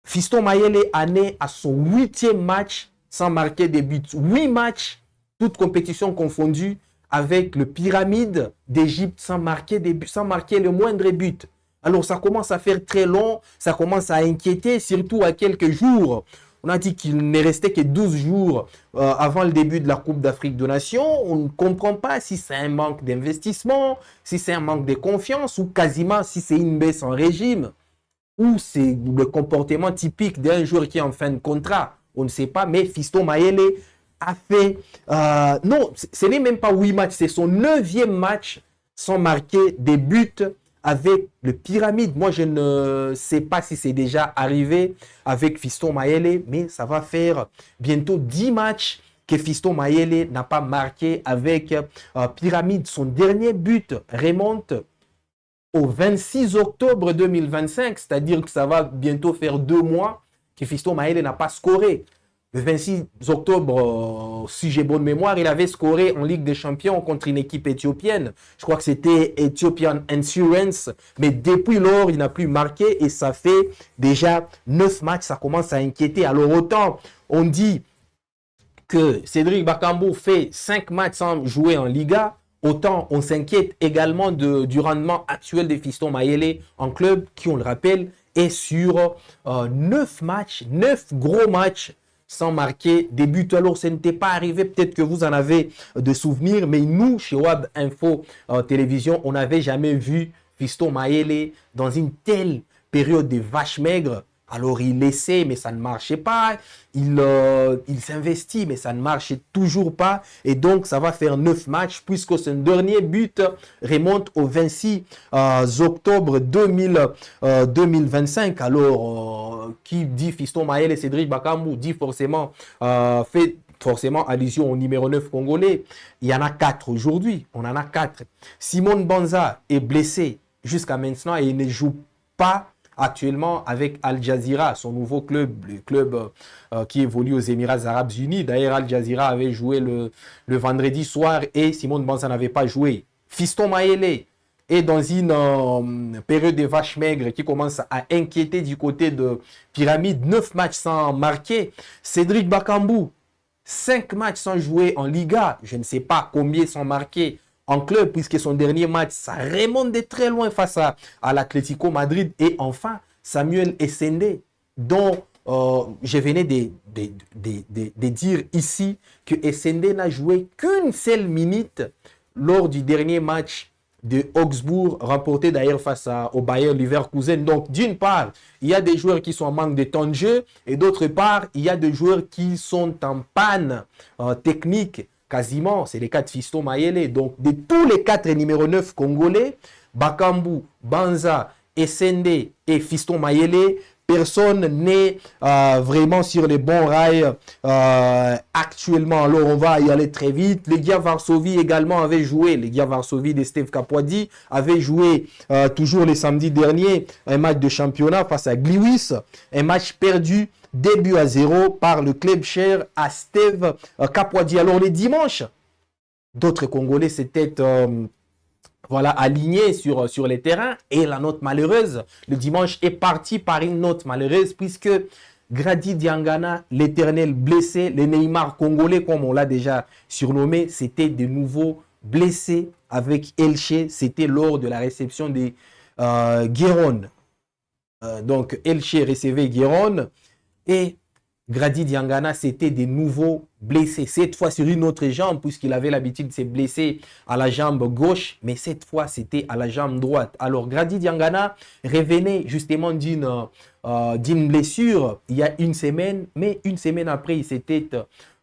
Fiston Mayele en est à son 8e match sans marquer des buts. 8 matchs, toutes compétitions confondues, avec le Pyramide d'Égypte sans marquer des buts, sans marquer le moindre but. Alors ça commence à faire très long, ça commence à inquiéter, surtout à quelques jours. On a dit qu'il ne restait que 12 jours avant le début de la Coupe d'Afrique des Nations. On ne comprend pas si c'est un manque d'investissement, si c'est un manque de confiance ou quasiment si c'est une baisse en régime ou c'est le comportement typique d'un joueur qui est en fin de contrat. On ne sait pas, mais Fiston Mayele a fait... non, ce n'est même pas 8 matchs, c'est son 9e match sans marquer des buts avec le Pyramide. Moi, je ne sais pas si c'est déjà arrivé avec Fiston Mayele, mais ça va faire bientôt 10 matchs que Fiston Mayele n'a pas marqué avec Pyramide. Son dernier but remonte au 26 octobre 2025, c'est-à-dire que ça va bientôt faire 2 mois que Fiston Mayele n'a pas scoré. Le 26 octobre, si j'ai bonne mémoire, il avait scoré en Ligue des Champions contre une équipe éthiopienne. Je crois que c'était Ethiopian Insurance. Mais depuis lors, il n'a plus marqué et ça fait déjà 9 matchs. Ça commence à inquiéter. Alors autant on dit que Cédric Bakambu fait 5 matchs sans jouer en Liga, autant on s'inquiète également du rendement actuel de Fiston Mayele en club, qui, on le rappelle, est sur 9 matchs, 9 gros matchs sans marquer des buts. Alors, ce n'était pas arrivé, peut-être que vous en avez de souvenirs, mais nous, chez WAB Info Télévision, on n'avait jamais vu Fiston Mayele dans une telle période de vache maigre. Alors, il essaie, mais ça ne marchait pas. Il s'investit, mais ça ne marchait toujours pas. Et donc, ça va faire 9 matchs, puisque son dernier but remonte au 26 octobre 2025. Alors, qui dit Fiston Mayele et Cédric Bakambu dit forcément, fait forcément allusion au numéro 9 congolais. Il y en a 4 aujourd'hui. On en a 4. Simon Banza est blessé jusqu'à maintenant et il ne joue pas actuellement avec Al Jazeera, son nouveau club, le club qui évolue aux Émirats Arabes Unis. D'ailleurs, Al Jazeera avait joué le vendredi soir et Simon Banza n'avait pas joué. Fiston Mayele est dans une période de vache maigre qui commence à inquiéter du côté de Pyramide. 9 matchs sans marquer. Cédric Bakambu, 5 matchs sans jouer en Liga. Je ne sais pas combien sont marqués en club, puisque son dernier match, ça remonte de très loin face à l'Atlético Madrid. Et enfin, Samuel Essende, dont je venais de dire ici que Essende n'a joué qu'une seule minute lors du dernier match de Augsbourg, remporté d'ailleurs face au Bayer Leverkusen. Donc, d'une part, il y a des joueurs qui sont en manque de temps de jeu, et d'autre part, il y a des joueurs qui sont en panne technique. Quasiment, c'est le cas de Fiston Mayele. Donc, de tous les 4 numéros 9 congolais, Bakambu, Banza, Essende et Fiston Mayele, personne n'est vraiment sur les bons rails actuellement. Alors, on va y aller très vite. Legia Varsovie également avait joué. Legia Varsovie de Steve Kapwadi avait joué toujours le samedi dernier un match de championnat face à Gliwice. Un match perdu 2-0 par le club cher à Steve Kapwadi. Alors, les dimanches, d'autres Congolais s'étaient alignés sur les terrains. Et la note malheureuse, le dimanche est parti par une note malheureuse, puisque Grady Diangana, l'éternel blessé, le Neymar congolais, comme on l'a déjà surnommé, c'était de nouveau blessé avec Elche. C'était lors de la réception des Guéron. Donc, Elche recevait Guéron. Et Grady Diangana s'était de nouveau blessé. Cette fois sur une autre jambe, puisqu'il avait l'habitude de se blesser à la jambe gauche. Mais cette fois, c'était à la jambe droite. Alors, Grady Diangana revenait justement d'une blessure il y a une semaine. Mais une semaine après, il s'était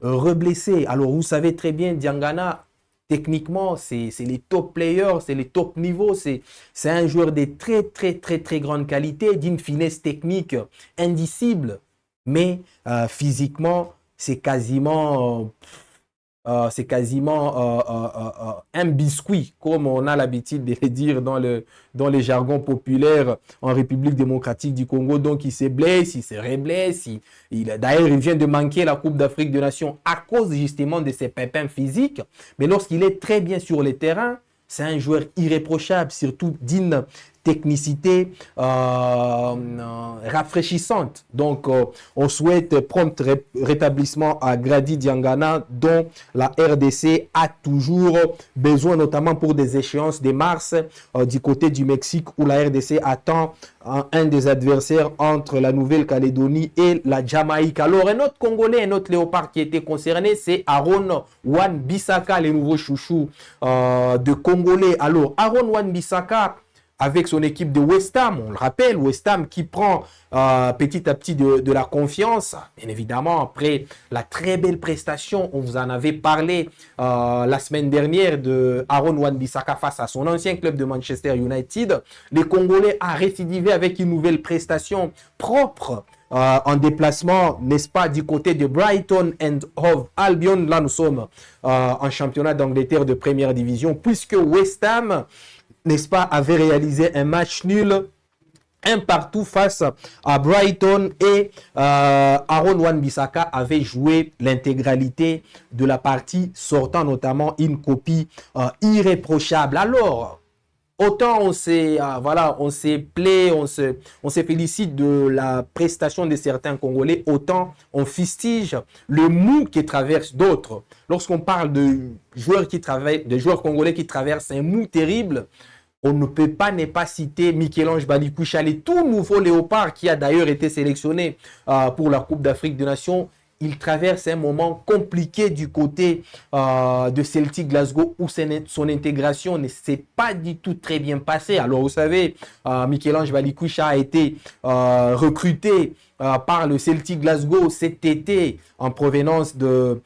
reblessé. Alors, vous savez très bien, Diangana, techniquement, c'est les top players, c'est les top niveaux. C'est un joueur de très, très, très, très grande qualité, d'une finesse technique indicible. Mais physiquement, c'est quasiment un biscuit, comme on a l'habitude de le dire dans les jargons populaires en République démocratique du Congo. Donc, il se blesse, il se reblesse. D'ailleurs, il vient de manquer la Coupe d'Afrique des Nations à cause justement de ses pépins physiques. Mais lorsqu'il est très bien sur le terrain, c'est un joueur irréprochable, surtout d'une technicité rafraîchissante. Donc, on souhaite prompt rétablissement à Grady Diangana, dont la RDC a toujours besoin, notamment pour des échéances de mars du côté du Mexique, où la RDC attend un des adversaires entre la Nouvelle-Calédonie et la Jamaïque. Alors, un autre Congolais, un autre léopard qui était concerné, c'est Aaron Wan-Bissaka, le nouveau chouchou de Congolais. Alors, Aaron Wan-Bissaka, avec son équipe de West Ham, on le rappelle, West Ham qui prend petit à petit de la confiance. Bien évidemment, après la très belle prestation, on vous en avait parlé la semaine dernière de Aaron Wan-Bissaka face à son ancien club de Manchester United. Les Congolais ont récidivé avec une nouvelle prestation propre en déplacement, n'est-ce pas, du côté de Brighton and Hove Albion. Là, nous sommes en championnat d'Angleterre de première division, puisque West Ham n'est-ce pas, avait réalisé un match nul, un partout face à Brighton, et Aaron Wan-Bissaka avait joué l'intégralité de la partie, sortant notamment une copie irréprochable. Alors, autant on s'est plaint, on se félicite de la prestation de certains Congolais, autant on fustige le mou qui traverse d'autres. Lorsqu'on parle de joueurs congolais qui traversent un mou terrible, on ne peut pas ne pas citer Michel-Ange Balikusha, le tout nouveau Léopard qui a d'ailleurs été sélectionné pour la Coupe d'Afrique des Nations. Il traverse un moment compliqué du côté de Celtic Glasgow, où son intégration ne s'est pas du tout très bien passée. Alors vous savez, Michel-Ange Balikusha a été recruté par le Celtic Glasgow cet été en provenance de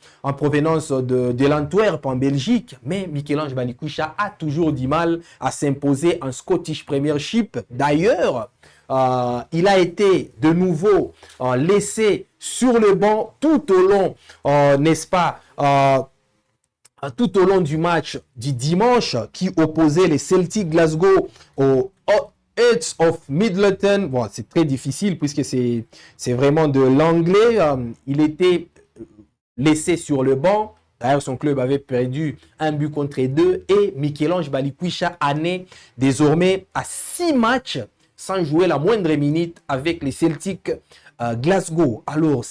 l'Antwerp en Belgique. Mais Michel-Ange Balikusha a toujours du mal à s'imposer en Scottish Premiership. D'ailleurs, il a été de nouveau laissé sur le banc tout au long, n'est-ce pas, tout au long du match du dimanche qui opposait les Celtic Glasgow aux Hearts of Midleton. Bon, c'est très difficile puisque c'est vraiment de l'anglais. Il était laissé sur le banc. D'ailleurs, son club avait perdu 1-2 et Michel-Ange Balikusha en est désormais à 6 matchs sans jouer la moindre minute avec les Celtic Glasgow. Alors,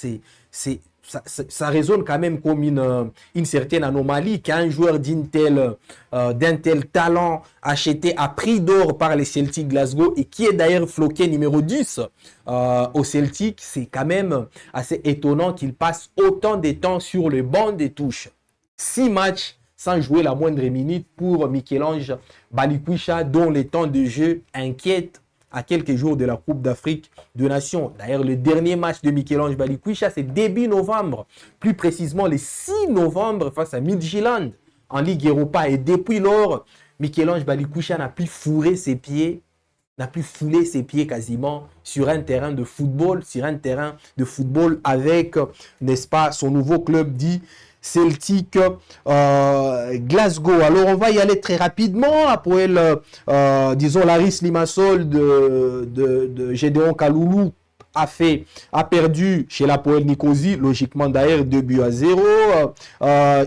ça résonne quand même comme une certaine anomalie qu'un joueur d'un tel talent acheté à prix d'or par les Celtic Glasgow et qui est d'ailleurs floqué numéro 10 au Celtic, c'est quand même assez étonnant qu'il passe autant de temps sur le banc des touches. 6 matchs sans jouer la moindre minute pour Michel-Ange Balikusha, dont les temps de jeu inquiètent à quelques jours de la Coupe d'Afrique des Nations. D'ailleurs, le dernier match de Michel-Ange Balikusha, c'est début novembre, plus précisément le 6 novembre face à Midtjylland en Ligue Europa. Et depuis lors, Michel-Ange Balikusha n'a plus foulé ses pieds quasiment sur un terrain de football, avec, n'est-ce pas, son nouveau club dit Celtic Glasgow. Alors on va y aller très rapidement. Après disons Laris Limassol de Gédéon Kaloulou a perdu chez l'Hapoel Nicosie, logiquement d'ailleurs 2-0.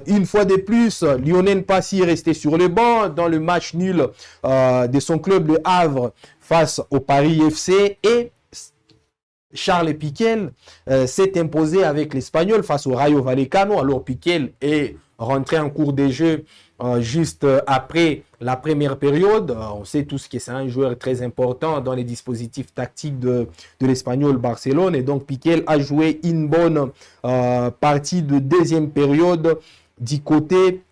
Une fois de plus, Lionel Passy est resté sur le banc dans le match nul de son club de Havre face au Paris FC, et Charles Piquel s'est imposé avec l'Espagnol face au Rayo Vallecano. Alors Piquel est rentré en cours de jeu juste après la première période. On sait tous que c'est un joueur très important dans les dispositifs tactiques de l'Espagnol Barcelone. Et donc Piquel a joué une bonne partie de deuxième période du côté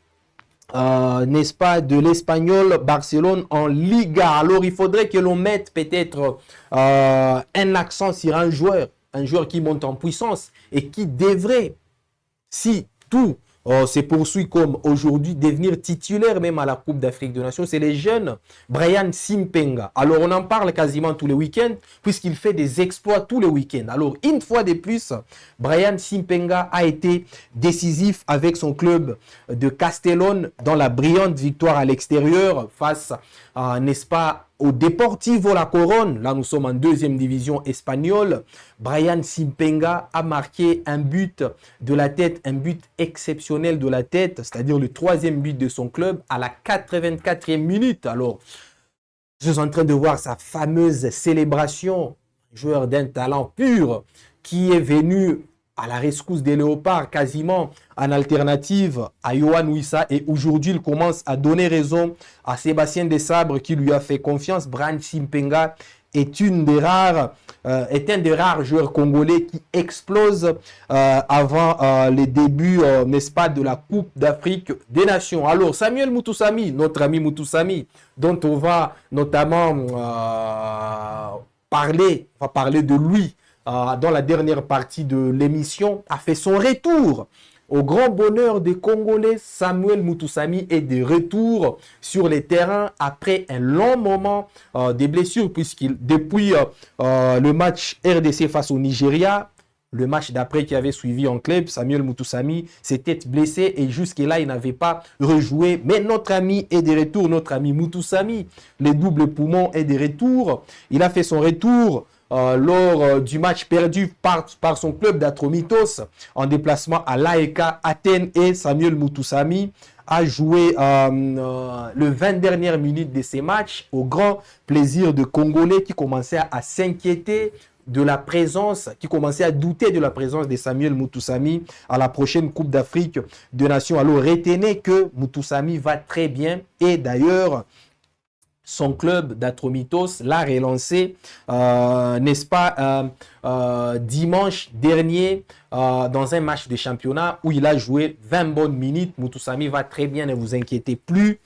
n'est-ce pas, de l'Espagnol Barcelone en Liga. Alors il faudrait que l'on mette peut-être un accent sur un joueur qui monte en puissance et qui devrait, si tout se poursuit comme aujourd'hui, devenir titulaire même à la Coupe d'Afrique des Nations. C'est le jeune Brian Simpenga. Alors on en parle quasiment tous les week-ends puisqu'il fait des exploits tous les week-ends. Alors une fois de plus, Brian Simpenga a été décisif avec son club de Castellón dans la brillante victoire à l'extérieur face n'est-ce pas, au Deportivo La Coron. Là, nous sommes en deuxième division espagnole. Brian Simpenga a marqué un but de la tête, un but exceptionnel de la tête, c'est-à-dire le 3e but de son club à la 84e minute. Alors, je suis en train de voir sa fameuse célébration, joueur d'un talent pur qui est venu à la rescousse des Léopards, quasiment en alternative à Yohan Wissa, et aujourd'hui il commence à donner raison à Sébastien Desabre qui lui a fait confiance. Brian Simpenga est un des rares joueurs congolais qui explose avant les débuts, n'est-ce pas, de la Coupe d'Afrique des Nations. Alors Samuel Mutusami, notre ami Mutusami, dont on va notamment parler de lui dans la dernière partie de l'émission, a fait son retour. Au grand bonheur des Congolais, Samuel Mutusami est de retour sur les terrains après un long moment de blessure, puisqu'il, depuis le match RDC face au Nigeria, le match d'après qui avait suivi en club, Samuel Mutusami s'était blessé et jusque-là, il n'avait pas rejoué. Mais notre ami est de retour, notre ami Mutusami, les doubles poumons est de retour. Il a fait son retour lors du match perdu par son club d'Atromitos en déplacement à l'AEK Athènes, et Samuel Mutusami a joué le 20 dernières minutes de ces matchs au grand plaisir de Congolais qui commençaient à s'inquiéter de la présence, qui commençait à douter de la présence de Samuel Mutusami à la prochaine Coupe d'Afrique des Nations. Alors retenez que Mutusami va très bien, et d'ailleurs son club d'Atromitos l'a relancé, n'est-ce pas, dimanche dernier dans un match de championnat où il a joué 20 bonnes minutes. Mutusami va très bien, ne vous inquiétez plus.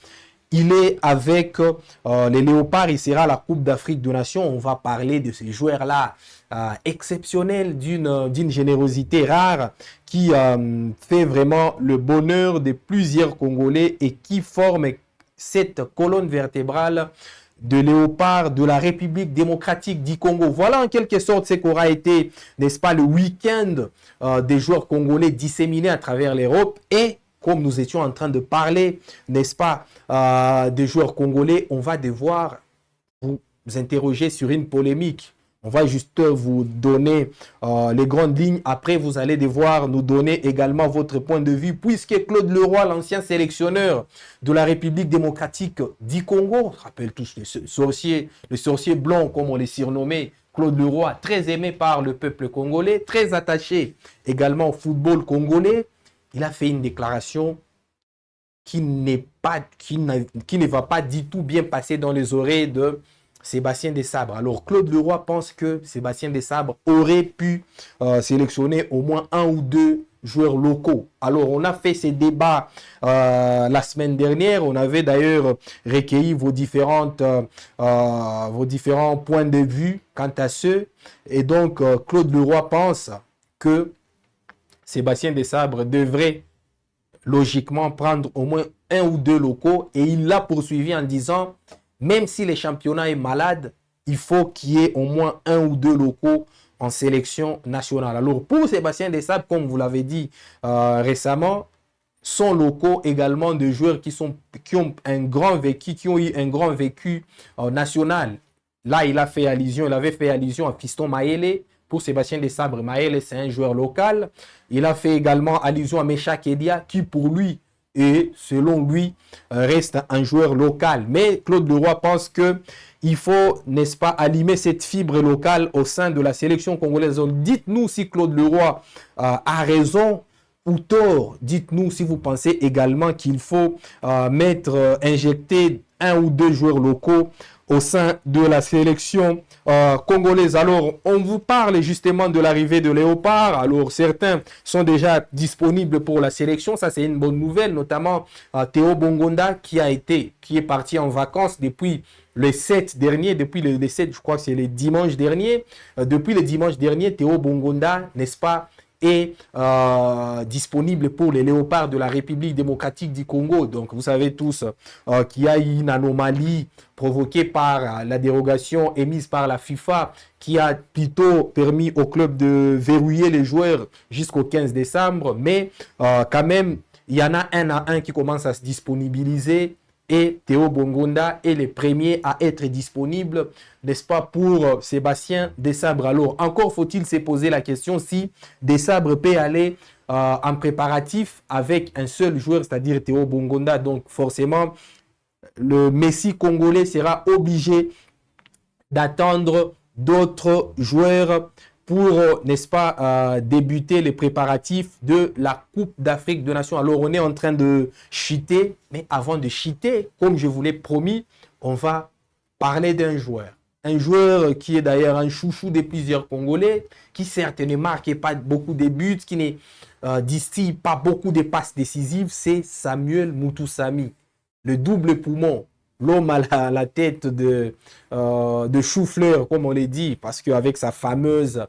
Il est avec les Léopards, il sera à la Coupe d'Afrique des Nations. On va parler de ces joueurs-là exceptionnels, d'une générosité rare, qui fait vraiment le bonheur de plusieurs Congolais et qui forment cette colonne vertébrale de Léopards de la République démocratique du Congo. Voilà en quelque sorte ce qu'aura été, n'est-ce pas, le week-end des joueurs congolais disséminés à travers l'Europe. Et comme nous étions en train de parler, n'est-ce pas, des joueurs congolais, on va devoir vous interroger sur une polémique. On va juste vous donner les grandes lignes. Après, vous allez devoir nous donner également votre point de vue, puisque Claude Leroy, l'ancien sélectionneur de la République démocratique du Congo, on se rappelle tous le sorcier blanc, comme on les surnommait, Claude Leroy, très aimé par le peuple congolais, très attaché également au football congolais, il a fait une déclaration qui ne va pas du tout bien passer dans les oreilles de Sébastien Desabre. Alors Claude Leroy pense que Sébastien Desabre aurait pu sélectionner au moins un ou deux joueurs locaux. Alors on a fait ces débats la semaine dernière. On avait d'ailleurs recueilli vos différents points de vue quant à ceux. Et donc Claude Leroy pense que Sébastien Desabre devrait logiquement prendre au moins un ou deux locaux, et il l'a poursuivi en disant: même si le championnat est malade, il faut qu'il y ait au moins un ou deux locaux en sélection nationale. Alors pour Sébastien Desabre, comme vous l'avez dit récemment, sont locaux également de joueurs qui ont eu un grand vécu national. Là, il avait fait allusion à Fiston Maele. Pour Sébastien Desabre, Maele, c'est un joueur local. Il a fait également allusion à Mecha Kedia, qui pour lui, et selon lui, reste un joueur local. Mais Claude Leroy pense qu'il faut, n'est-ce pas, allumer cette fibre locale au sein de la sélection congolaise. Donc, dites-nous si Claude Leroy a raison ou tort. Dites-nous si vous pensez également qu'il faut injecter un ou deux joueurs locaux au sein de la sélection congolaise. Alors, on vous parle justement de l'arrivée de Léopard. Alors, certains sont déjà disponibles pour la sélection. Ça, c'est une bonne nouvelle, notamment Théo Bongonda qui est parti en vacances depuis le 7 dernier, depuis le 7, je crois que c'est le dimanche dernier. Depuis le dimanche dernier, Théo Bongonda, n'est-ce pas, est disponible pour les Léopards de la République démocratique du Congo. Donc, vous savez tous qu'il y a une anomalie provoquée par la dérogation émise par la FIFA qui a plutôt permis au club de verrouiller les joueurs jusqu'au 15 décembre. Mais quand même, il y en a un à un qui commence à se disponibiliser. Et Théo Bongonda est le premier à être disponible, n'est-ce pas, pour Sébastien Desabre. Alors, encore faut-il se poser la question si Desabre peut aller en préparatif avec un seul joueur, c'est-à-dire Théo Bongonda. Donc, forcément, le Messi congolais sera obligé d'attendre d'autres joueurs pour, n'est-ce pas, débuter les préparatifs de la Coupe d'Afrique des Nations. Alors, on est en train de cheater, mais avant de cheater, comme je vous l'ai promis, on va parler d'un joueur. Un joueur qui est d'ailleurs un chouchou de plusieurs Congolais, qui certes ne marque pas beaucoup de buts, qui ne distille pas beaucoup de passes décisives, c'est Samuel Mutusami, le double poumon. L'homme à la tête de chou-fleur, comme on l'a dit, parce qu'avec sa fameuse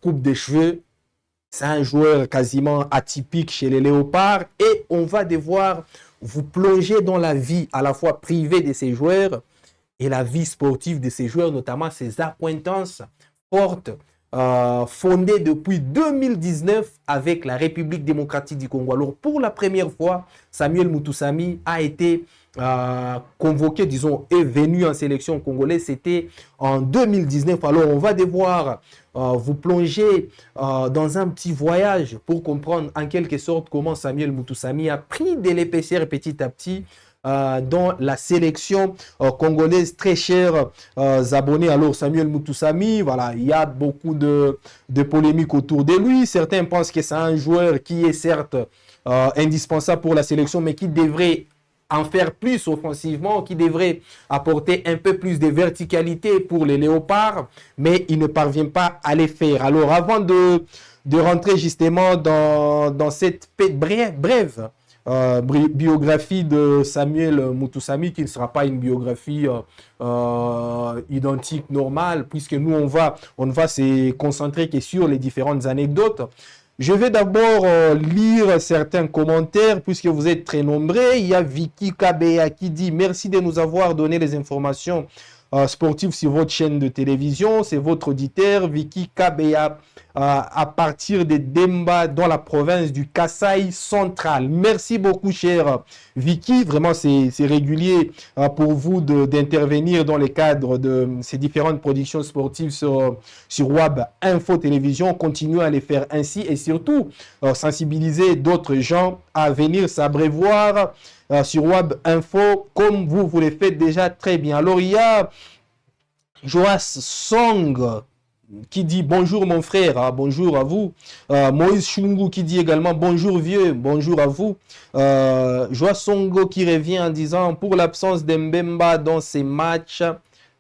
coupe de cheveux, c'est un joueur quasiment atypique chez les Léopards. Et on va devoir vous plonger dans la vie à la fois privée de ces joueurs et la vie sportive de ces joueurs, notamment ses accointances fortes fondé depuis 2019 avec la République démocratique du Congo. Alors, pour la première fois, Samuel Mutusami a été convoqué, disons, est venu en sélection congolaise. C'était en 2019. Alors, on va devoir vous plonger dans un petit voyage pour comprendre en quelque sorte comment Samuel Mutusami a pris de l'épaisseur petit à petit dans la sélection congolaise. Très chers abonnés, alors Samuel Mutusami, voilà, il y a beaucoup de polémiques autour de lui. Certains pensent que c'est un joueur qui est certes indispensable pour la sélection, mais qui devrait en faire plus offensivement, qui devrait apporter un peu plus de verticalité pour les léopards, mais il ne parvient pas à les faire. Alors, avant de rentrer justement dans cette brève biographie de Samuel Mutusami, qui ne sera pas une biographie identique, normale, puisque nous, on ne va se concentrer que sur les différentes anecdotes. Je vais d'abord lire certains commentaires, puisque vous êtes très nombreux. Il y a Vicky Kabea qui dit « Merci de nous avoir donné les informations sportives sur votre chaîne de télévision. C'est votre auditeur, Vicky Kabea, à partir de Demba, dans la province du Kasaï central. » Merci beaucoup, cher Vicky. Vraiment, c'est régulier pour vous d'intervenir dans le cadre de ces différentes productions sportives sur WAB Info Télévision. Continuez à les faire ainsi et surtout sensibiliser d'autres gens à venir s'abreuvoir sur WAB Info comme vous le faites déjà très bien. Alors, il y a Joas Song qui dit bonjour mon frère, bonjour à vous. Moïse Chungu qui dit également bonjour vieux, bonjour à vous. Joas Songo qui revient en disant pour l'absence d'Mbemba dans ces matchs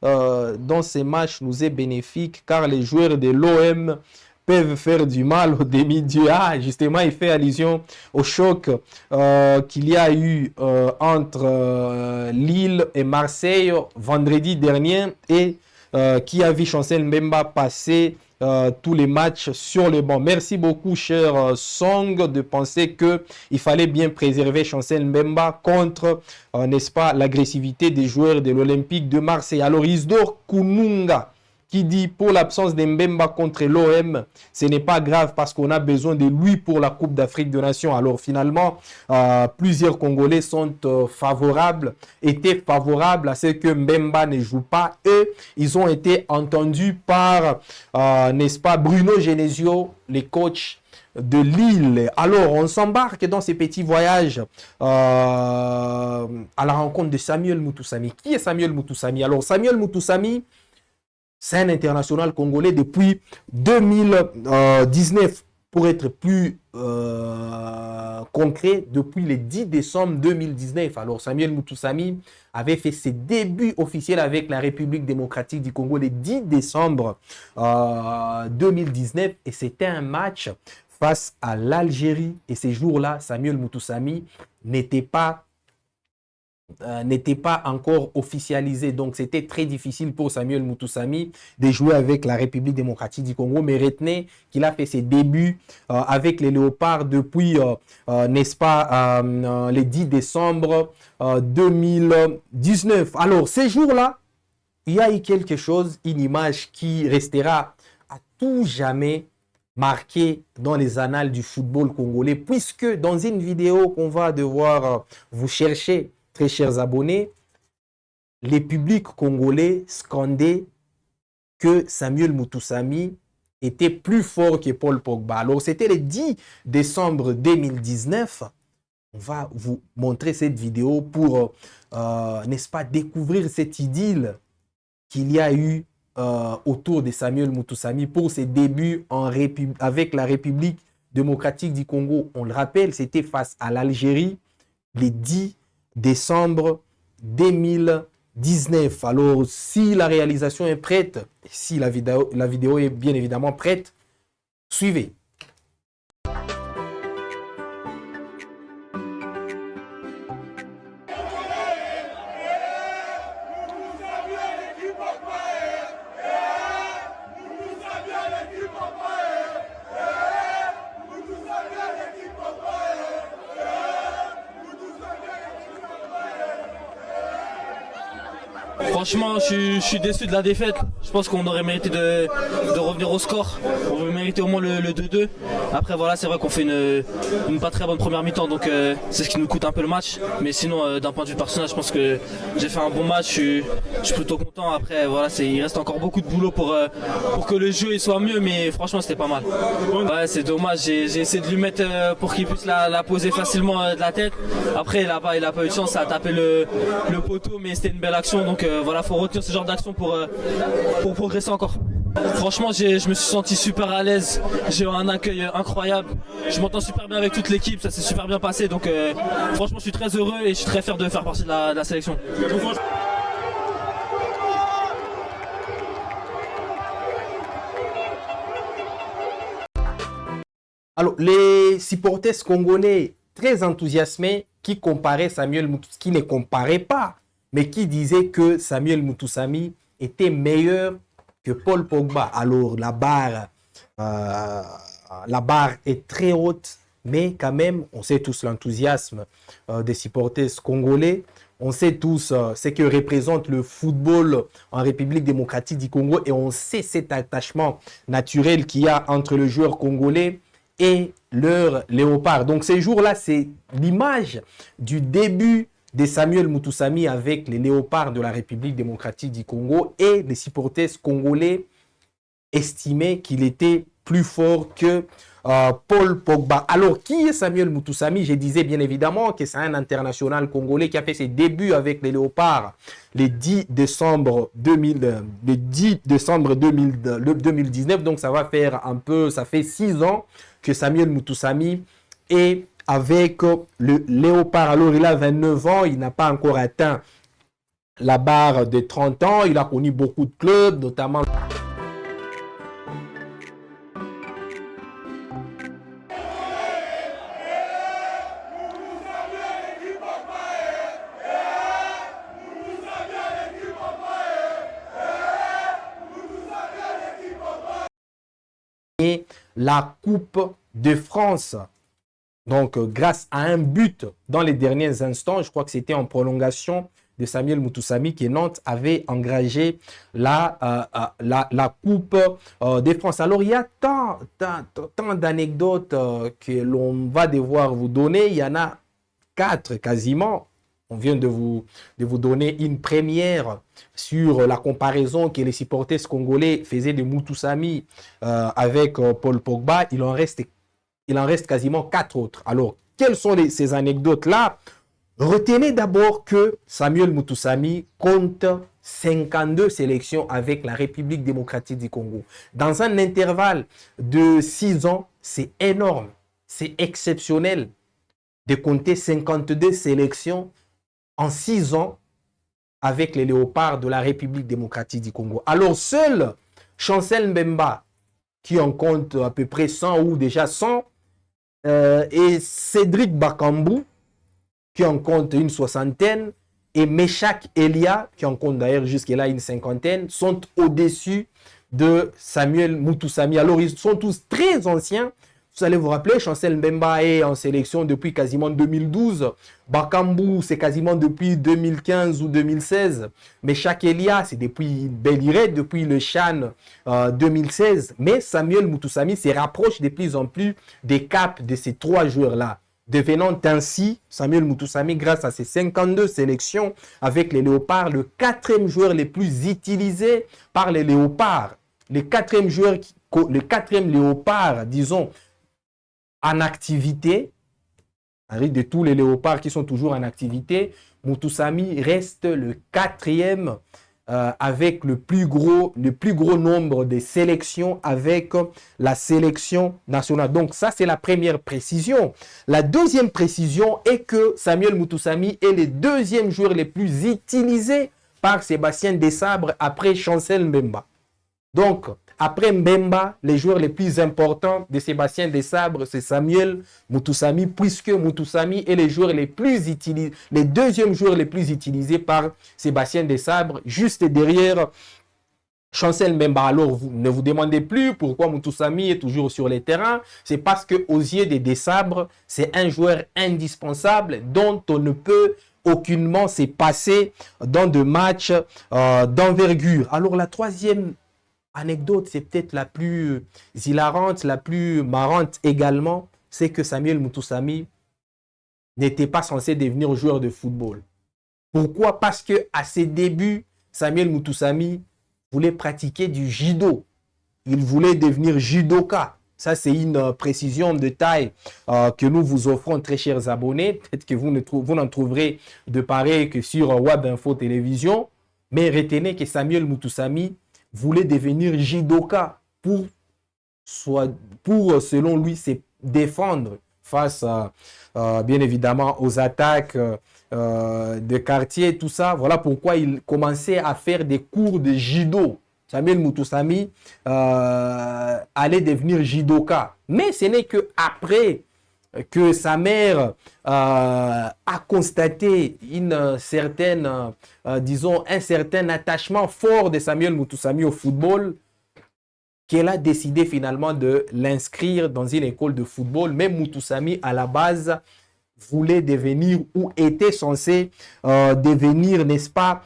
nous est bénéfique car les joueurs de l'OM peuvent faire du mal au demi-dieu. Ah, justement, il fait allusion au choc qu'il y a eu entre Lille et Marseille vendredi dernier et qui a vu Chancel Mbemba passer tous les matchs sur le banc. Merci beaucoup, cher Song, de penser qu'il fallait bien préserver Chancel Mbemba contre, n'est-ce pas, l'agressivité des joueurs de l'Olympique de Marseille. Alors, Isdor Kununga qui dit pour l'absence d'Mbemba contre l'OM, ce n'est pas grave parce qu'on a besoin de lui pour la Coupe d'Afrique des Nations. Alors finalement, plusieurs Congolais sont étaient favorables à ce que Mbemba ne joue pas. Eux, ils ont été entendus par, n'est-ce pas, Bruno Genesio, les coachs de Lille. Alors, on s'embarque dans ces petits voyages à la rencontre de Samuel Mutusami. Qui est Samuel Mutusami? Alors, Samuel Mutusami, c'est un international congolais depuis 2019. Pour être plus concret, depuis le 10 décembre 2019. Alors, Samuel Mutusami avait fait ses débuts officiels avec la République démocratique du Congo le 10 décembre 2019. Et c'était un match face à l'Algérie. Et ces jours-là, Samuel Mutusami n'était pas encore officialisé. Donc, c'était très difficile pour Samuel Mutusami de jouer avec la République démocratique du Congo. Mais retenez qu'il a fait ses débuts avec les Léopards depuis, n'est-ce pas, le 10 décembre 2019. Alors, ces jours-là, il y a eu quelque chose, une image qui restera à tout jamais marquée dans les annales du football congolais, puisque dans une vidéo qu'on va devoir vous chercher, très chers abonnés, les publics congolais scandaient que Samuel Mutusami était plus fort que Paul Pogba. Alors, c'était le 10 décembre 2019. On va vous montrer cette vidéo pour, n'est-ce pas, découvrir cette idylle qu'il y a eu autour de Samuel Mutusami pour ses débuts avec la République démocratique du Congo. On le rappelle, c'était face à l'Algérie, les 10 décembre 2019. Alors, si la réalisation est prête, si la vidéo est bien évidemment prête, suivez. Franchement, je suis déçu de la défaite. Je pense qu'on aurait mérité de revenir au score. On aurait mérité au moins le 2-2. Après, voilà, c'est vrai qu'on fait une pas très bonne première mi-temps, donc c'est ce qui nous coûte un peu le match. Mais sinon, d'un point de vue personnel, je pense que j'ai fait un bon match. Je suis plutôt content. Après, voilà, il reste encore beaucoup de boulot pour que le jeu il soit mieux, mais franchement, c'était pas mal. Ouais, c'est dommage. J'ai essayé de lui mettre pour qu'il puisse la poser facilement de la tête. Après, il a pas eu de chance, ça a tapé le poteau, mais c'était une belle action. Donc voilà, faut retenir ce genre d'action pour progresser encore. Franchement, je me suis senti super à l'aise. J'ai eu un accueil incroyable. Je m'entends super bien avec toute l'équipe, ça s'est super bien passé. Donc franchement, je suis très heureux et je suis très fier de faire partie de la sélection. Alors, les supporters congolais très enthousiasmés qui comparaient Samuel Mutusami, qui ne comparaient pas, mais qui disaient que Samuel Mutusami était meilleur que Paul Pogba. Alors, la barre est très haute, mais quand même, on sait tous l'enthousiasme des supporters congolais. On sait tous ce que représente le football en République démocratique du Congo et on sait cet attachement naturel qu'il y a entre le joueur congolais et leur léopard. Donc ces jours-là, c'est l'image du début de Samuel Mutusami avec les léopards de la République démocratique du Congo et les supporters congolais estimaient qu'il était plus fort que Paul Pogba. Alors, qui est Samuel Mutusami? Je disais bien évidemment que c'est un international congolais qui a fait ses débuts avec les léopards le 10 décembre 2019. Donc, ça va faire ça fait 6 ans que Samuel Mutusami est avec le léopard. Alors, il a 29 ans, il n'a pas encore atteint la barre de 30 ans. Il a connu beaucoup de clubs, notamment... la Coupe de France. Donc, grâce à un but dans les derniers instants, je crois que c'était en prolongation de Samuel Mutusami que Nantes avait engagé la Coupe de France. Alors, il y a tant d'anecdotes que l'on va devoir vous donner. Il y en a 4 quasiment. On vient de vous donner une première sur la comparaison que les supporters congolais faisaient de Mutusami avec Paul Pogba. Il en reste quasiment 4 autres. Alors, quelles sont ces anecdotes-là? Retenez d'abord que Samuel Mutusami compte 52 sélections avec la République démocratique du Congo. Dans un intervalle de 6 ans, c'est énorme, c'est exceptionnel de compter 52 sélections en 6 ans avec les léopards de la République démocratique du Congo. Alors, seul Chancel Mbemba, qui en compte à peu près 100 ou déjà 100, et Cédric Bakambu, qui en compte une 60aine, et Meshak Elia, qui en compte d'ailleurs jusque-là une 50aine, sont au-dessus de Samuel Mutusami. Alors, ils sont tous très anciens. Vous allez vous rappeler, Chancel Mbemba est en sélection depuis quasiment 2012. Bakambu, c'est quasiment depuis 2015 ou 2016. Mais Meshak Elia, c'est depuis Beliré, depuis le CHAN 2016. Mais Samuel Mutusami se rapproche de plus en plus des caps de ces 3 joueurs-là. Devenant ainsi, Samuel Mutusami, grâce à ses 52 sélections avec les léopards, le 4e joueur le plus utilisé par les léopards. Le 4e léopard, disons, en activité, de tous les léopards qui sont toujours en activité, Mutusami reste le 4e avec le plus gros nombre de sélections avec la sélection nationale. Donc ça, c'est la première précision. La deuxième précision est que Samuel Mutusami est le 2e joueur le plus utilisé par Sébastien Desabre après Chancel Mbemba. Donc, après Mbemba, les joueurs les plus importants de Sébastien Desabre, c'est Samuel Mutusami, puisque Mutusami est le 2e joueur le plus utilisé par Sébastien Desabre, juste derrière Chancel Mbemba. Alors, vous ne vous demandez plus pourquoi Mutusami est toujours sur les terrains. C'est parce qu'aux yeux des Desabre, c'est un joueur indispensable dont on ne peut aucunement s'est passé dans de matchs d'envergure. Alors la troisième anecdote, c'est peut-être la plus hilarante, la plus marrante également, c'est que Samuel Mutusami n'était pas censé devenir joueur de football. Pourquoi? Parce que à ses débuts, Samuel Mutusami voulait pratiquer du judo. Il voulait devenir judoka. Ça, c'est une précision de taille que nous vous offrons, très chers abonnés. Peut-être que vous n'en trouverez de pareil que sur Web Info Télévision. Mais retenez que Samuel Mutusami voulait devenir judoka pour selon lui, se défendre face, bien évidemment, aux attaques de quartier, tout ça. Voilà pourquoi il commençait à faire des cours de judo. Samuel Mutusami allait devenir judoka. Mais ce n'est qu'après que sa mère a constaté un certain attachement fort de Samuel Mutusami au football, qu'elle a décidé finalement de l'inscrire dans une école de football. Même Mutusami, à la base, voulait devenir ou était censé devenir, n'est-ce pas,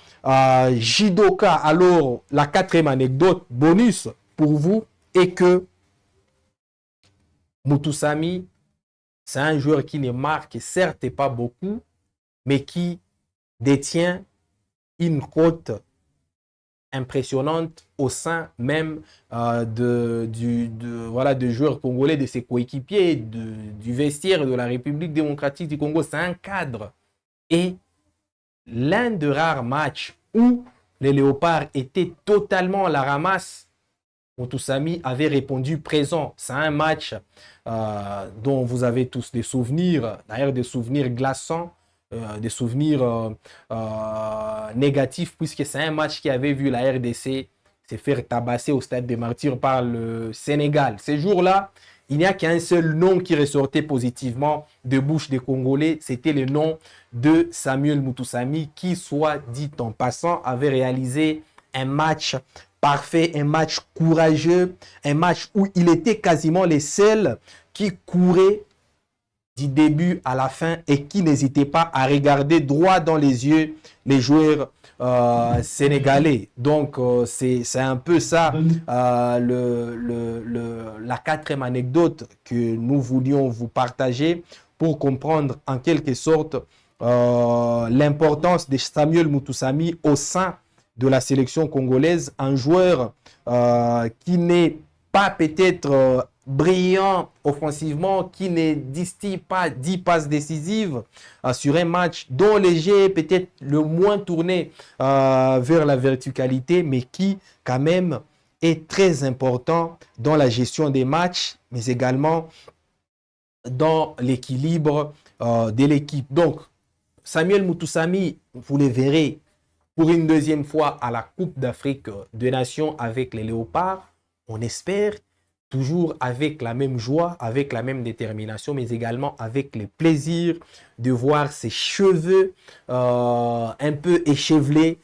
judoka. Alors, la quatrième anecdote bonus pour vous est que Mutusami, c'est un joueur qui ne marque certes pas beaucoup, mais qui détient une cote impressionnante au sein même de joueurs congolais, de ses coéquipiers, du vestiaire de la République démocratique du Congo. C'est un cadre. Et l'un de rares matchs où les Léopards étaient totalement à la ramasse, Mutusami avait répondu présent. C'est un match dont vous avez tous des souvenirs, d'ailleurs des souvenirs glaçants, des souvenirs négatifs, puisque c'est un match qui avait vu la RDC se faire tabasser au Stade des Martyrs par le Sénégal. Ces jours-là, il n'y a qu'un seul nom qui ressortait positivement de bouche des Congolais, c'était le nom de Samuel Mutusami, qui, soit dit en passant, avait réalisé un match parfait, un match courageux, un match où il était quasiment les seuls qui couraient du début à la fin et qui n'hésitait pas à regarder droit dans les yeux les joueurs sénégalais. Donc, c'est un peu ça la quatrième anecdote que nous voulions vous partager pour comprendre en quelque sorte l'importance de Samuel Mutusami au sein de la sélection congolaise. Un joueur qui n'est pas peut-être brillant offensivement, qui ne distille pas 10 passes décisives sur un match dont les jeux peut-être le moins tourné vers la verticalité, mais qui quand même est très important dans la gestion des matchs, mais également dans l'équilibre de l'équipe. Donc, Samuel Mutusami, vous le verrez pour une deuxième fois à la Coupe d'Afrique des Nations avec les Léopards. On espère toujours avec la même joie, avec la même détermination, mais également avec le plaisir de voir ses cheveux un peu échevelés,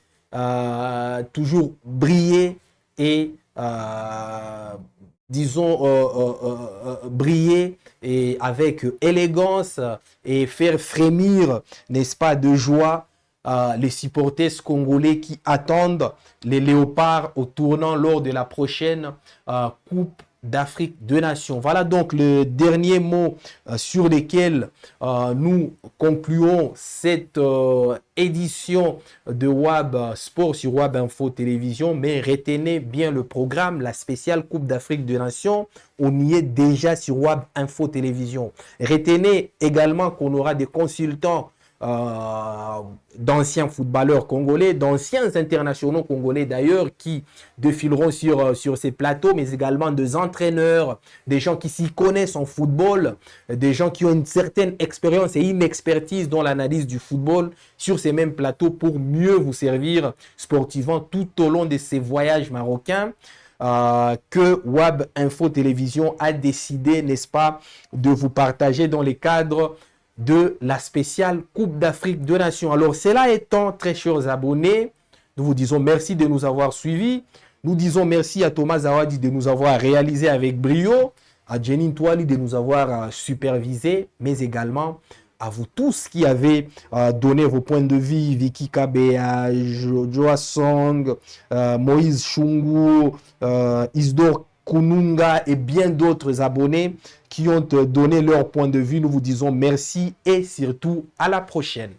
toujours briller et briller et avec élégance et faire frémir, n'est-ce pas, de joie les supporters congolais qui attendent les Léopards au tournant lors de la prochaine Coupe d'Afrique des Nations. Voilà donc le dernier mot sur lesquels nous concluons cette édition de WAB Sport sur WAB Info Télévision. Mais retenez bien le programme, la spéciale Coupe d'Afrique des Nations. On y est déjà sur WAB Info Télévision. Retenez également qu'on aura des consultants d'anciens footballeurs congolais, d'anciens internationaux congolais d'ailleurs, qui défileront sur ces plateaux, mais également des entraîneurs, des gens qui s'y connaissent en football, des gens qui ont une certaine expérience et une expertise dans l'analyse du football sur ces mêmes plateaux pour mieux vous servir sportivement tout au long de ces voyages marocains. Que WAB Info Télévision a décidé, n'est-ce pas, de vous partager dans les cadres de la spéciale Coupe d'Afrique des Nations. Alors, cela étant, très chers abonnés, nous vous disons merci de nous avoir suivis. Nous disons merci à Thomas Zawadi de nous avoir réalisé avec brio, à Jenin Touali de nous avoir supervisé, mais également à vous tous qui avez donné vos points de vue, Vicky Kabea, Joa Song, Moïse Chungu, Isdor Kununga et bien d'autres abonnés qui ont donné leur point de vue. Nous vous disons merci et surtout à la prochaine.